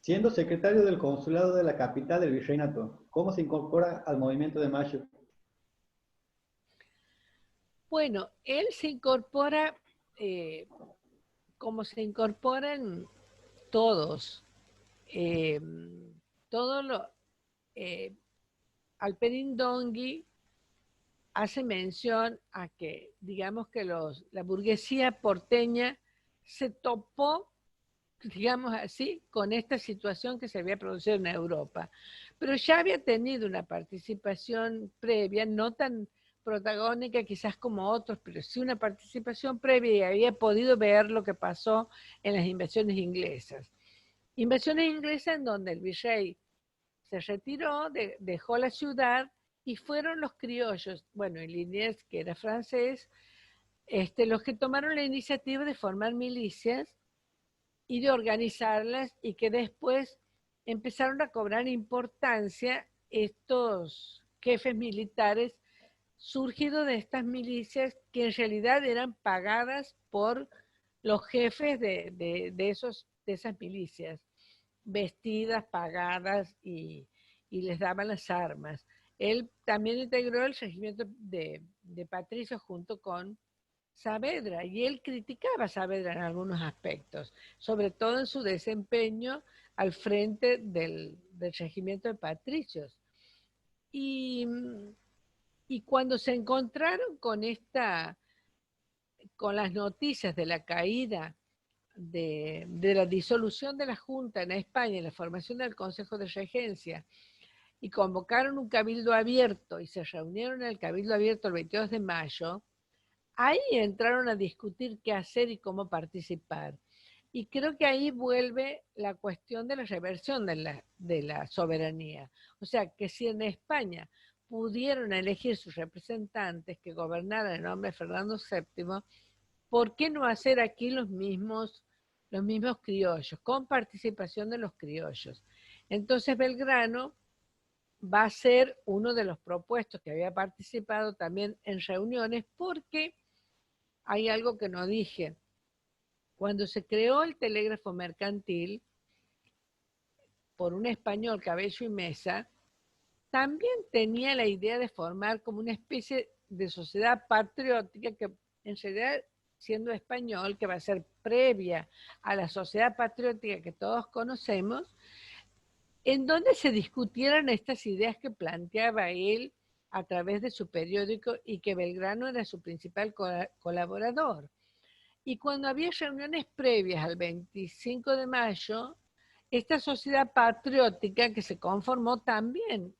Siendo secretario del consulado de la capital del virreinato, ¿cómo se incorpora al movimiento de Mayo? Bueno, él se incorpora como se incorporan todos, eh, todo lo, eh, Alperín Dongui hace mención a que, digamos que la burguesía porteña se topó, digamos así, con esta situación que se había producido en Europa. Pero ya había tenido una participación previa, no tan protagónica quizás como otros, pero sí una participación previa y había podido ver lo que pasó en las invasiones inglesas. Invasiones inglesas en donde el virrey se retiró, dejó la ciudad y fueron los criollos, bueno, y Liniers, que era francés, los que tomaron la iniciativa de formar milicias y de organizarlas y que después empezaron a cobrar importancia estos jefes militares surgidos de estas milicias que en realidad eran pagadas por los jefes de esas milicias, vestidas, pagadas y les daban las armas. Él también integró el regimiento de patricios junto con Saavedra, y él criticaba a Saavedra en algunos aspectos, sobre todo en su desempeño al frente del regimiento de patricios. Y, y cuando se encontraron con las noticias de la caída de la disolución de la Junta en España y la formación del Consejo de Regencia, y convocaron un cabildo abierto y se reunieron en el cabildo abierto el 22 de mayo, ahí entraron a discutir qué hacer y cómo participar. Y creo que ahí vuelve la cuestión de la reversión de la soberanía. O sea, que si en España pudieron elegir sus representantes que gobernaran en nombre de Fernando VII, ¿por qué no hacer aquí los mismos criollos, con participación de los criollos? Entonces Belgrano va a ser uno de los propuestos que había participado también en reuniones, porque hay algo que no dije. Cuando se creó el telégrafo mercantil por un español, Cabello y Mesa, también tenía la idea de formar como una especie de sociedad patriótica que en realidad, siendo español, que va a ser previa a la sociedad patriótica que todos conocemos, en donde se discutieran estas ideas que planteaba él a través de su periódico y que Belgrano era su principal colaborador. Y cuando había reuniones previas al 25 de mayo, esta sociedad patriótica que se conformó también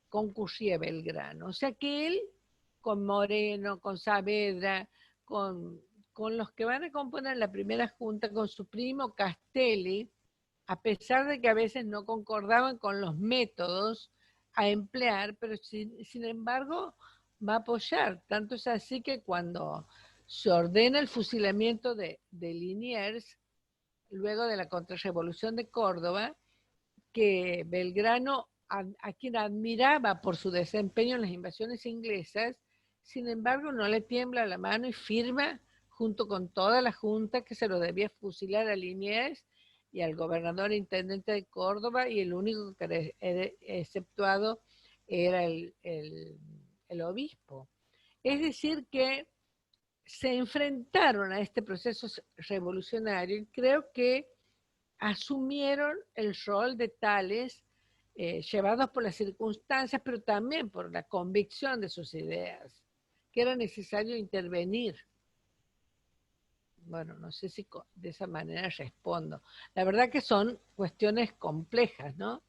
concurría Belgrano. O sea que él, con Moreno, con Saavedra, con los que van a componer la primera junta, con su primo Castelli, a pesar de que a veces no concordaban con los métodos a emplear, pero sin embargo va a apoyar. Tanto es así que cuando se ordena el fusilamiento de Liniers, luego de la contrarrevolución de Córdoba, que Belgrano, a quien admiraba por su desempeño en las invasiones inglesas, sin embargo no le tiembla la mano y firma junto con toda la junta que se lo debía fusilar a Liniers y al gobernador intendente de Córdoba, y el único que era exceptuado era el obispo. Es decir que se enfrentaron a este proceso revolucionario y creo que asumieron el rol de tales, llevados por las circunstancias, pero también por la convicción de sus ideas, que era necesario intervenir. Bueno, no sé si de esa manera respondo. La verdad que son cuestiones complejas, ¿no?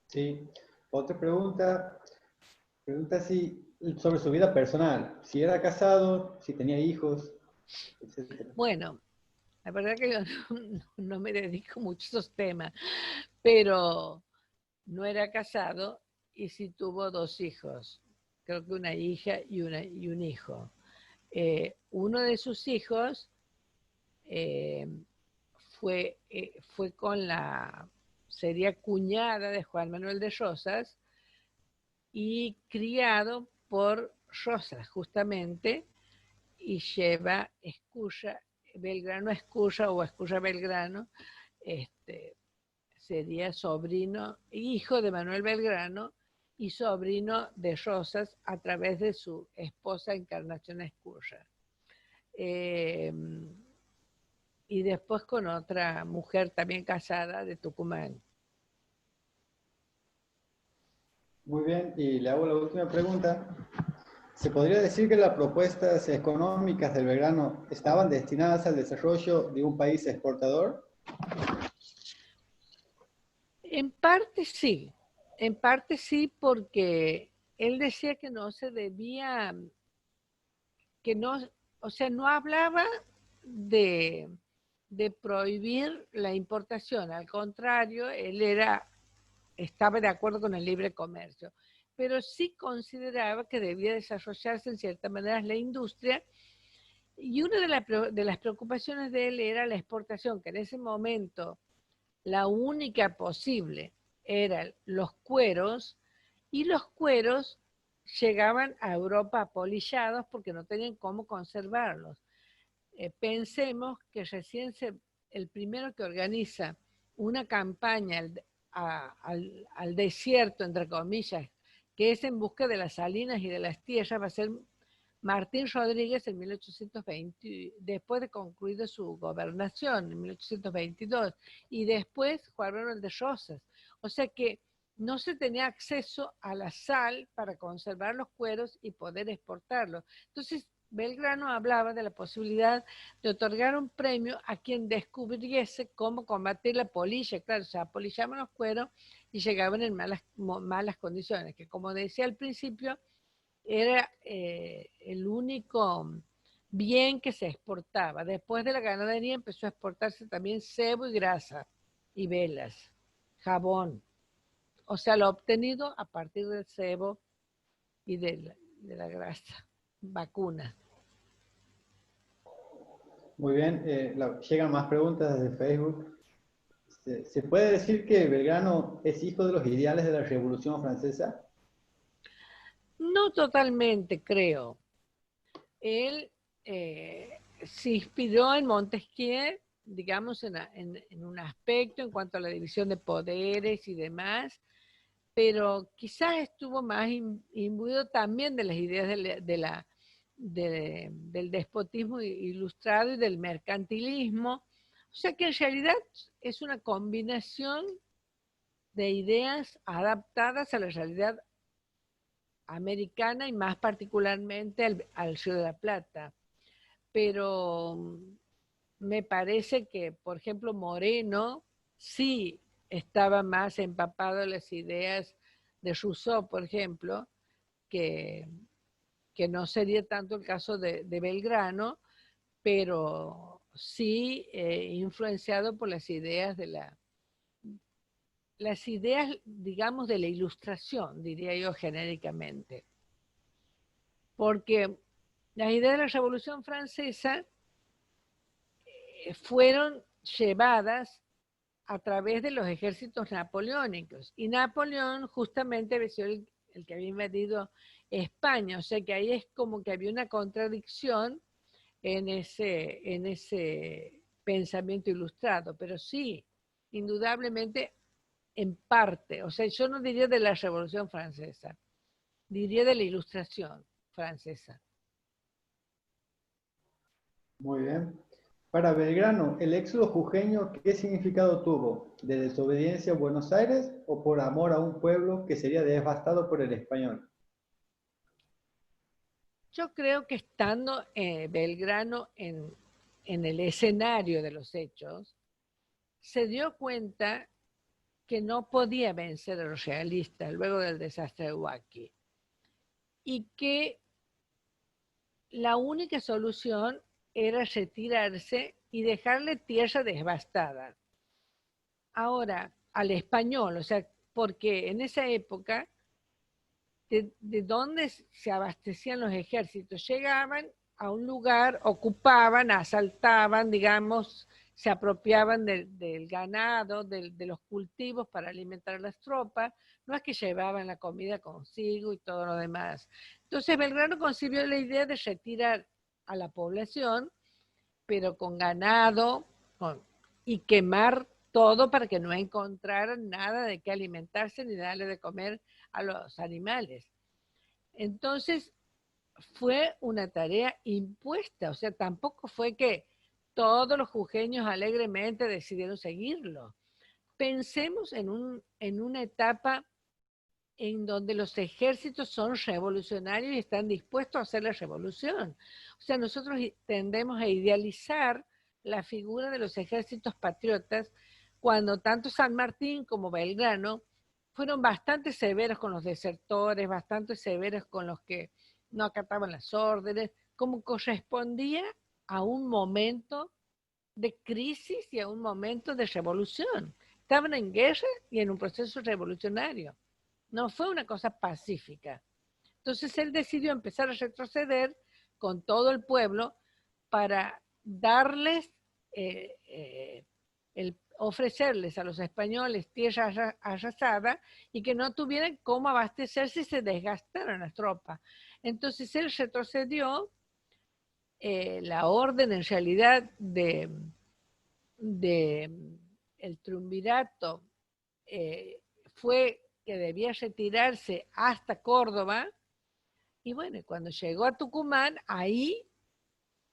Sí. Otra pregunta sobre su vida personal, si era casado, si tenía hijos, etc. Bueno, la verdad que yo no me dedico mucho a esos temas, pero no era casado y sí tuvo 2 hijos, creo que una hija y un hijo. Uno de sus hijos fue con sería cuñada de Juan Manuel de Rosas y criado por Rosas justamente, y lleva Esculla, Belgrano Esculla o Esculla Belgrano, sería sobrino, hijo de Manuel Belgrano y sobrino de Rosas a través de su esposa Encarnación Escurra. Y después con otra mujer también casada de Tucumán. Muy bien, y le hago la última pregunta. ¿Se podría decir que las propuestas económicas del Belgrano estaban destinadas al desarrollo de un país exportador? En parte sí, porque él decía que no se debía, que no, o sea, no hablaba de prohibir la importación, al contrario, él estaba de acuerdo con el libre comercio, pero sí consideraba que debía desarrollarse en cierta manera la industria, y una de las preocupaciones de él era la exportación, que en ese momento la única posible eran los cueros, y los cueros llegaban a Europa apolillados porque no tenían cómo conservarlos. Pensemos que recién el primero que organiza una campaña al desierto, entre comillas, que es En busca de las salinas y de las tierras, va a ser Martín Rodríguez en 1820, después de concluido su gobernación en 1822, y después Juan Manuel de Rosas. O sea que no se tenía acceso a la sal para conservar los cueros y poder exportarlos. Entonces, Belgrano hablaba de la posibilidad de otorgar un premio a quien descubriese cómo combatir la polilla. Claro, o sea, apolillaban los cueros y llegaban en malas condiciones, que como decía al principio, era el único bien que se exportaba. Después de la ganadería empezó a exportarse también cebo y grasa, y velas, jabón. O sea, lo obtenido a partir del cebo y de la grasa, vacuna. Muy bien, llegan más preguntas desde Facebook. ¿Se puede decir que Belgrano es hijo de los ideales de la Revolución Francesa? No totalmente, creo. Él se inspiró en Montesquieu, digamos, en un aspecto en cuanto a la división de poderes y demás, pero quizás estuvo más imbuido también de las ideas del despotismo ilustrado y del mercantilismo. O sea que en realidad es una combinación de ideas adaptadas a la realidad americana y más particularmente al Río de la Plata. Pero me parece que, por ejemplo, Moreno sí estaba más empapado de las ideas de Rousseau, por ejemplo, que, que no sería tanto el caso de Belgrano, pero sí influenciado por las ideas las ideas, digamos, de la ilustración, diría yo genéricamente. Porque las ideas de la Revolución Francesa fueron llevadas a través de los ejércitos napoleónicos. Y Napoleón justamente había sido el que había invadido España, o sea que ahí es como que había una contradicción en ese pensamiento ilustrado, pero sí, indudablemente en parte, o sea, yo no diría de la Revolución Francesa, diría de la Ilustración francesa. Muy bien. Para Belgrano, ¿el éxodo jujeño qué significado tuvo? ¿De desobediencia a Buenos Aires o por amor a un pueblo que sería devastado por el español? Yo creo que estando Belgrano en el escenario de los hechos, se dio cuenta que no podía vencer a los realistas luego del desastre de Huaki y que la única solución era retirarse y dejarle tierra devastada. Ahora, al español, o sea, porque en esa época, de dónde se abastecían los ejércitos, llegaban a un lugar, ocupaban, asaltaban, digamos, se apropiaban del ganado, de los cultivos para alimentar a las tropas, no es que llevaban la comida consigo y todo lo demás. Entonces Belgrano concibió la idea de retirar a la población, pero con ganado y quemar todo para que no encontraran nada de qué alimentarse ni darle de comer a los animales. Entonces fue una tarea impuesta, o sea, tampoco fue que todos los jujeños alegremente decidieron seguirlo. Pensemos en una etapa en donde los ejércitos son revolucionarios y están dispuestos a hacer la revolución. O sea, nosotros tendemos a idealizar la figura de los ejércitos patriotas cuando tanto San Martín como Belgrano fueron bastante severos con los desertores, bastante severos con los que no acataban las órdenes, como correspondía a un momento de crisis y a un momento de revolución. Estaban en guerra y en un proceso revolucionario. No fue una cosa pacífica. Entonces él decidió empezar a retroceder con todo el pueblo para darles, ofrecerles a los españoles tierra arrasada y que no tuvieran cómo abastecerse y se desgastaran las tropas. Entonces él retrocedió, la orden en realidad de el triunvirato fue que debía retirarse hasta Córdoba, y bueno, cuando llegó a Tucumán, ahí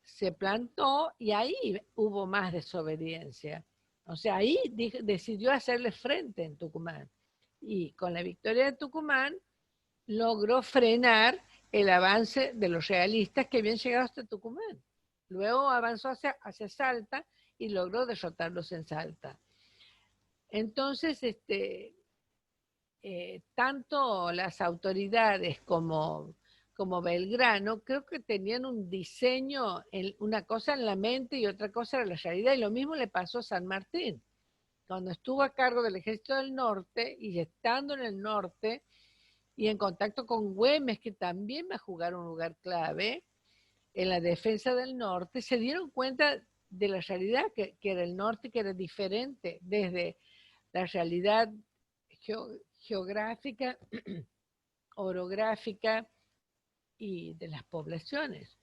se plantó y ahí hubo más desobediencia. O sea, ahí decidió hacerle frente en Tucumán. Y con la victoria de Tucumán logró frenar el avance de los realistas que habían llegado hasta Tucumán. Luego avanzó hacia Salta y logró derrotarlos en Salta. Entonces, tanto las autoridades como Belgrano, creo que tenían un diseño, una cosa en la mente y otra cosa era la realidad, y lo mismo le pasó a San Martín. Cuando estuvo a cargo del Ejército del Norte, y estando en el norte, y en contacto con Güemes, que también va a jugar un lugar clave en la defensa del norte, se dieron cuenta de la realidad, que era el norte, que era diferente desde la realidad geográfica, orográfica y de las poblaciones.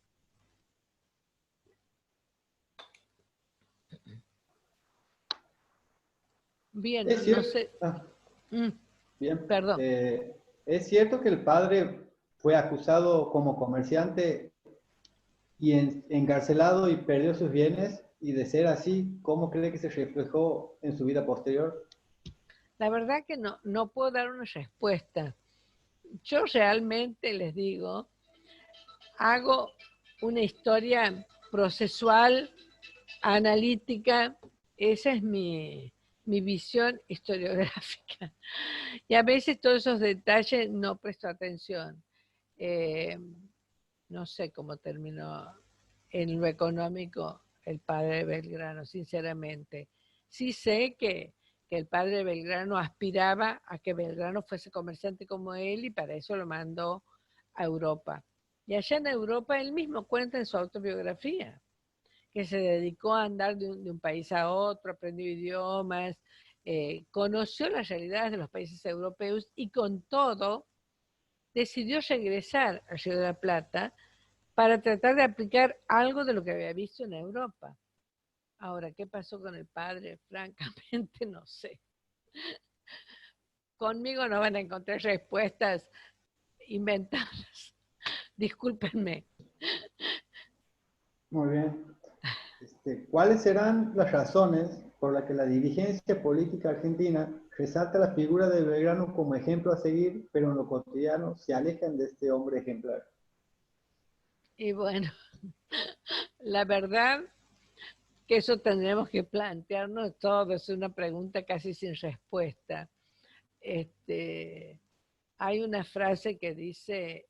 Bien, Es cierto, no sé. bien. Perdón. Es cierto que el padre fue acusado como comerciante y encarcelado y perdió sus bienes, y de ser así, ¿cómo cree que se reflejó en su vida posterior? La verdad que no puedo dar una respuesta. Yo realmente les digo, hago una historia procesual, analítica, esa es mi visión historiográfica. Y a veces todos esos detalles no presto atención. No sé cómo terminó en lo económico el padre de Belgrano, sinceramente. Sí sé que el padre de Belgrano aspiraba a que Belgrano fuese comerciante como él y para eso lo mandó a Europa. Y allá en Europa él mismo cuenta en su autobiografía que se dedicó a andar de un país a otro, aprendió idiomas, conoció las realidades de los países europeos y con todo decidió regresar a Río de la Plata para tratar de aplicar algo de lo que había visto en Europa. Ahora, ¿qué pasó con el padre? Francamente, no sé. Conmigo no van a encontrar respuestas inventadas. Discúlpenme. Muy bien. ¿Cuáles serán las razones por las que la dirigencia política argentina resalta la figura de Belgrano como ejemplo a seguir, pero en lo cotidiano se alejan de este hombre ejemplar? Y bueno, la verdad que eso tendremos que plantearnos todo, es una pregunta casi sin respuesta. Hay una frase que dice,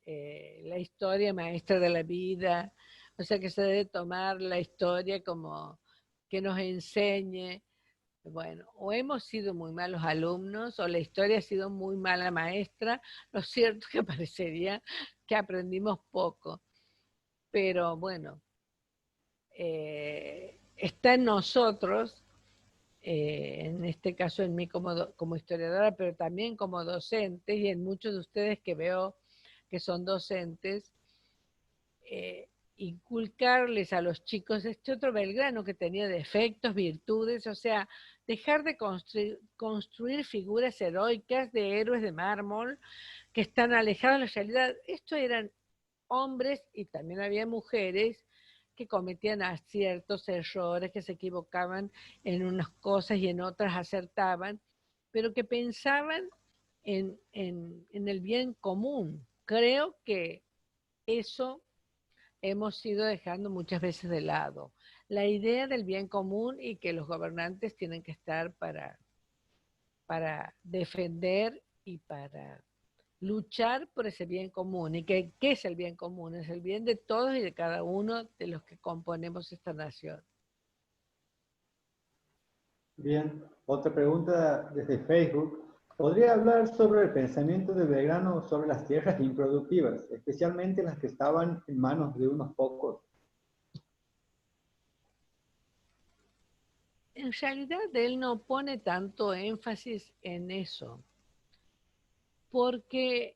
la historia maestra de la vida, o sea que se debe tomar la historia como que nos enseñe. Bueno, o hemos sido muy malos alumnos o la historia ha sido muy mala maestra. Lo cierto es que parecería que aprendimos poco, pero bueno, está en nosotros, en este caso en mí como historiadora, pero también como docente y en muchos de ustedes que veo que son docentes, inculcarles a los chicos este otro Belgrano que tenía defectos, virtudes, o sea, dejar de construir figuras heroicas de héroes de mármol que están alejados de la realidad. Estos eran hombres y también había mujeres que cometían ciertos errores, que se equivocaban en unas cosas y en otras acertaban, pero que pensaban en el bien común. Creo que eso hemos ido dejando muchas veces de lado. La idea del bien común y que los gobernantes tienen que estar para defender y para luchar por ese bien común. ¿Y qué es el bien común? Es el bien de todos y de cada uno de los que componemos esta nación. Bien, otra pregunta desde Facebook. ¿Podría hablar sobre el pensamiento de Belgrano sobre las tierras improductivas, especialmente las que estaban en manos de unos pocos? En realidad él no pone tanto énfasis en eso, porque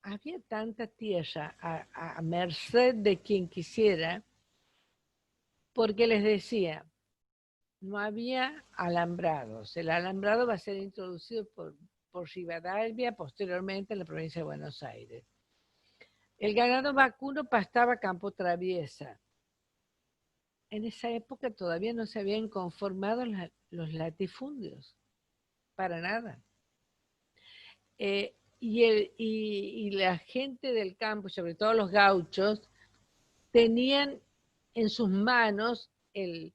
había tanta tierra a merced de quien quisiera, porque les decía, no había alambrados. El alambrado va a ser introducido por Rivadavia, posteriormente en la provincia de Buenos Aires. El ganado vacuno pastaba campo traviesa. En esa época todavía no se habían conformado los latifundios, para nada. Y la gente del campo, sobre todo los gauchos, tenían en sus manos el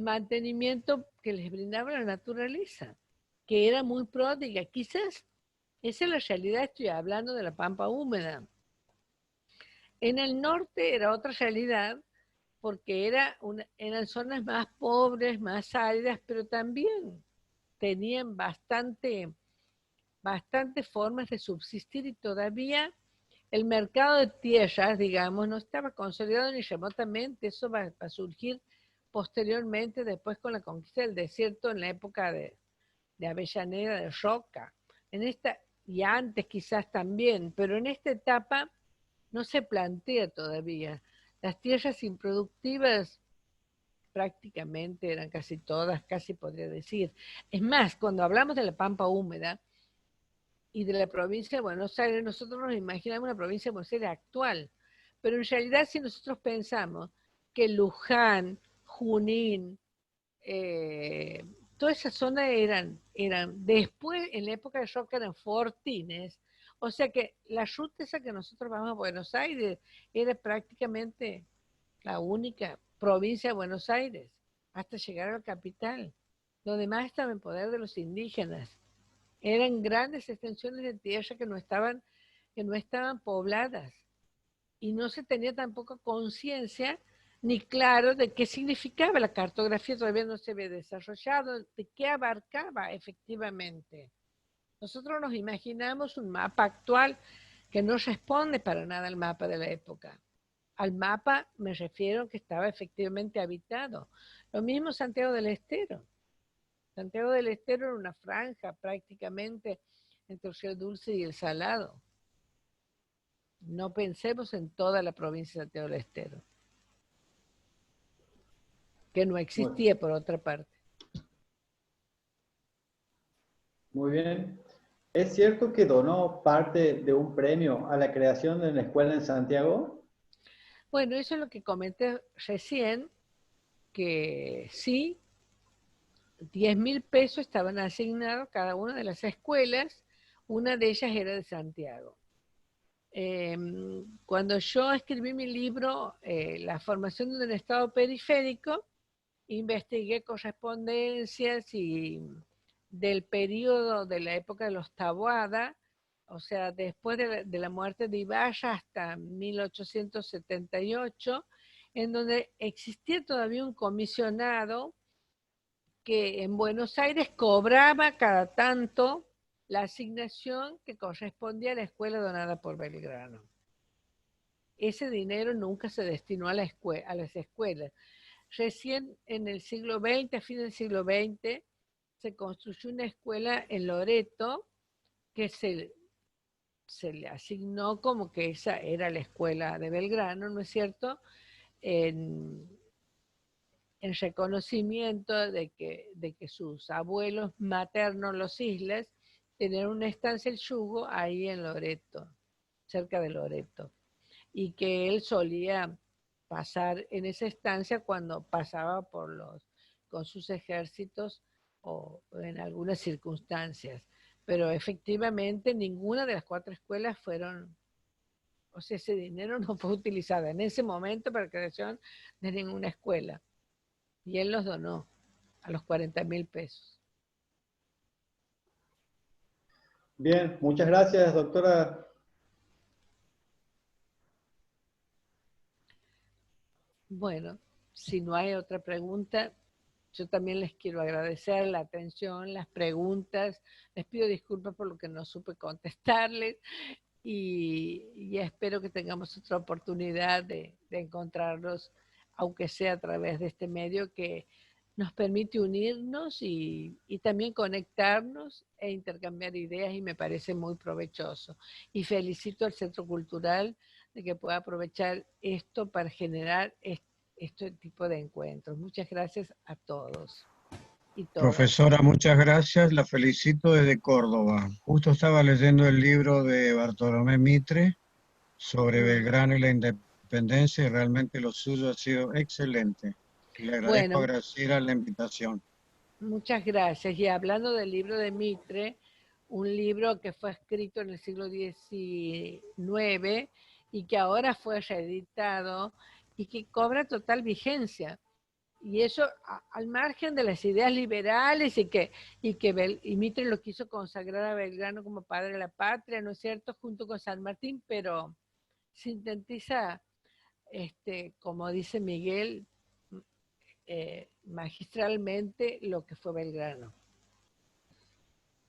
mantenimiento que les brindaba la naturaleza, que era muy pródiga. Quizás esa es la realidad, estoy hablando de la pampa húmeda. En el norte era otra realidad, porque eran zonas más pobres, más áridas, pero también tenían bastantes formas de subsistir y todavía el mercado de tierras, digamos, no estaba consolidado ni remotamente. Eso va a surgir posteriormente, después con la conquista del desierto en la época de Avellaneda, de Roca. Y antes quizás también, pero en esta etapa no se plantea todavía. Las tierras improductivas prácticamente eran casi todas, casi podría decir. Es más, cuando hablamos de la pampa húmeda y de la provincia de Buenos Aires, nosotros nos imaginamos una provincia de Buenos Aires actual, pero en realidad si nosotros pensamos que Luján, Junín, toda esa zona eran después, en la época de Roca, eran fortines, o sea que la ruta esa que nosotros vamos a Buenos Aires era prácticamente la única provincia de Buenos Aires, hasta llegar a la capital. Lo demás estaba en poder de los indígenas. Eran grandes extensiones de tierra que no estaban pobladas. Y no se tenía tampoco conciencia ni claro de qué significaba. La cartografía todavía no se había desarrollado, de qué abarcaba efectivamente. Nosotros nos imaginamos un mapa actual que no responde para nada al mapa de la época. Al mapa me refiero que estaba efectivamente habitado. Lo mismo Santiago del Estero. Santiago del Estero era una franja prácticamente entre el río Dulce y el Salado. No pensemos en toda la provincia de Santiago del Estero, que no existía por otra parte. Muy bien. ¿Es cierto que donó parte de un premio a la creación de una escuela en Santiago? Bueno, eso es lo que comenté recién, que sí, 10.000 pesos estaban asignados a cada una de las escuelas, una de ellas era de Santiago. Cuando yo escribí mi libro, La formación de un estado periférico, investigué correspondencias y del periodo de la época de los Taboada, o sea, después de la muerte de Ibarra hasta 1878, en donde existía todavía un comisionado que en Buenos Aires cobraba cada tanto la asignación que correspondía a la escuela donada por Belgrano. Ese dinero nunca se destinó a las escuelas. Recién en el siglo XX, a fines del siglo XX, se construyó una escuela en Loreto que se le asignó como que esa era la escuela de Belgrano, ¿no es cierto? En reconocimiento de que sus abuelos maternos, los Islas, tenían una estancia El Yugo ahí en Loreto, cerca de Loreto, y que él solía pasar en esa estancia cuando pasaba con sus ejércitos o en algunas circunstancias. Pero efectivamente ninguna de las 4 escuelas o sea, ese dinero no fue utilizado en ese momento para la creación de ninguna escuela. Y él los donó a los 40.000 pesos. Bien, muchas gracias, doctora. Bueno, si no hay otra pregunta, yo también les quiero agradecer la atención, las preguntas. Les pido disculpas por lo que no supe contestarles y espero que tengamos otra oportunidad de encontrarnos, aunque sea a través de este medio que nos permite unirnos y también conectarnos e intercambiar ideas, y me parece muy provechoso. Y felicito al Centro Cultural de que pueda aprovechar esto para generar este tipo de encuentros. Muchas gracias a todos. y todas. Profesora, muchas gracias. La felicito desde Córdoba. Justo estaba leyendo el libro de Bartolomé Mitre sobre Belgrano y la independencia y realmente lo suyo ha sido excelente. Le agradezco a Bueno, Graciela la invitación. muchas gracias. Y hablando del libro de Mitre, un libro que fue escrito en el siglo XIX y que ahora fue reeditado y que cobra total vigencia. Y eso al margen de las ideas liberales y Mitre lo quiso consagrar a Belgrano como padre de la patria, ¿no es cierto?, junto con San Martín, pero sintetiza, como dice Miguel, magistralmente lo que fue Belgrano.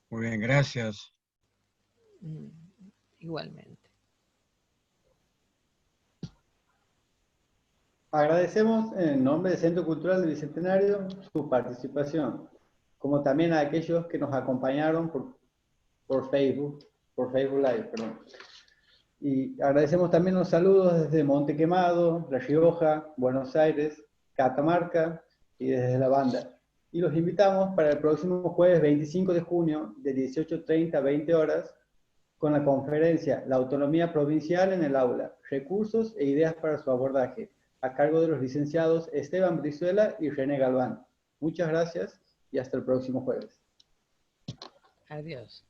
Muy bien, gracias. Igualmente. Agradecemos en nombre del Centro Cultural del Bicentenario su participación, como también a aquellos que nos acompañaron por Facebook Live, perdón. Y agradecemos también los saludos desde Monte Quemado, La Rioja, Buenos Aires, Catamarca y desde la banda. Y los invitamos para el próximo jueves 25 de junio de 18:30 a 20 horas con la conferencia La autonomía provincial en el aula, recursos e ideas para su abordaje, a cargo de los licenciados Esteban Brizuela y René Galván. Muchas gracias y hasta el próximo jueves. Adiós.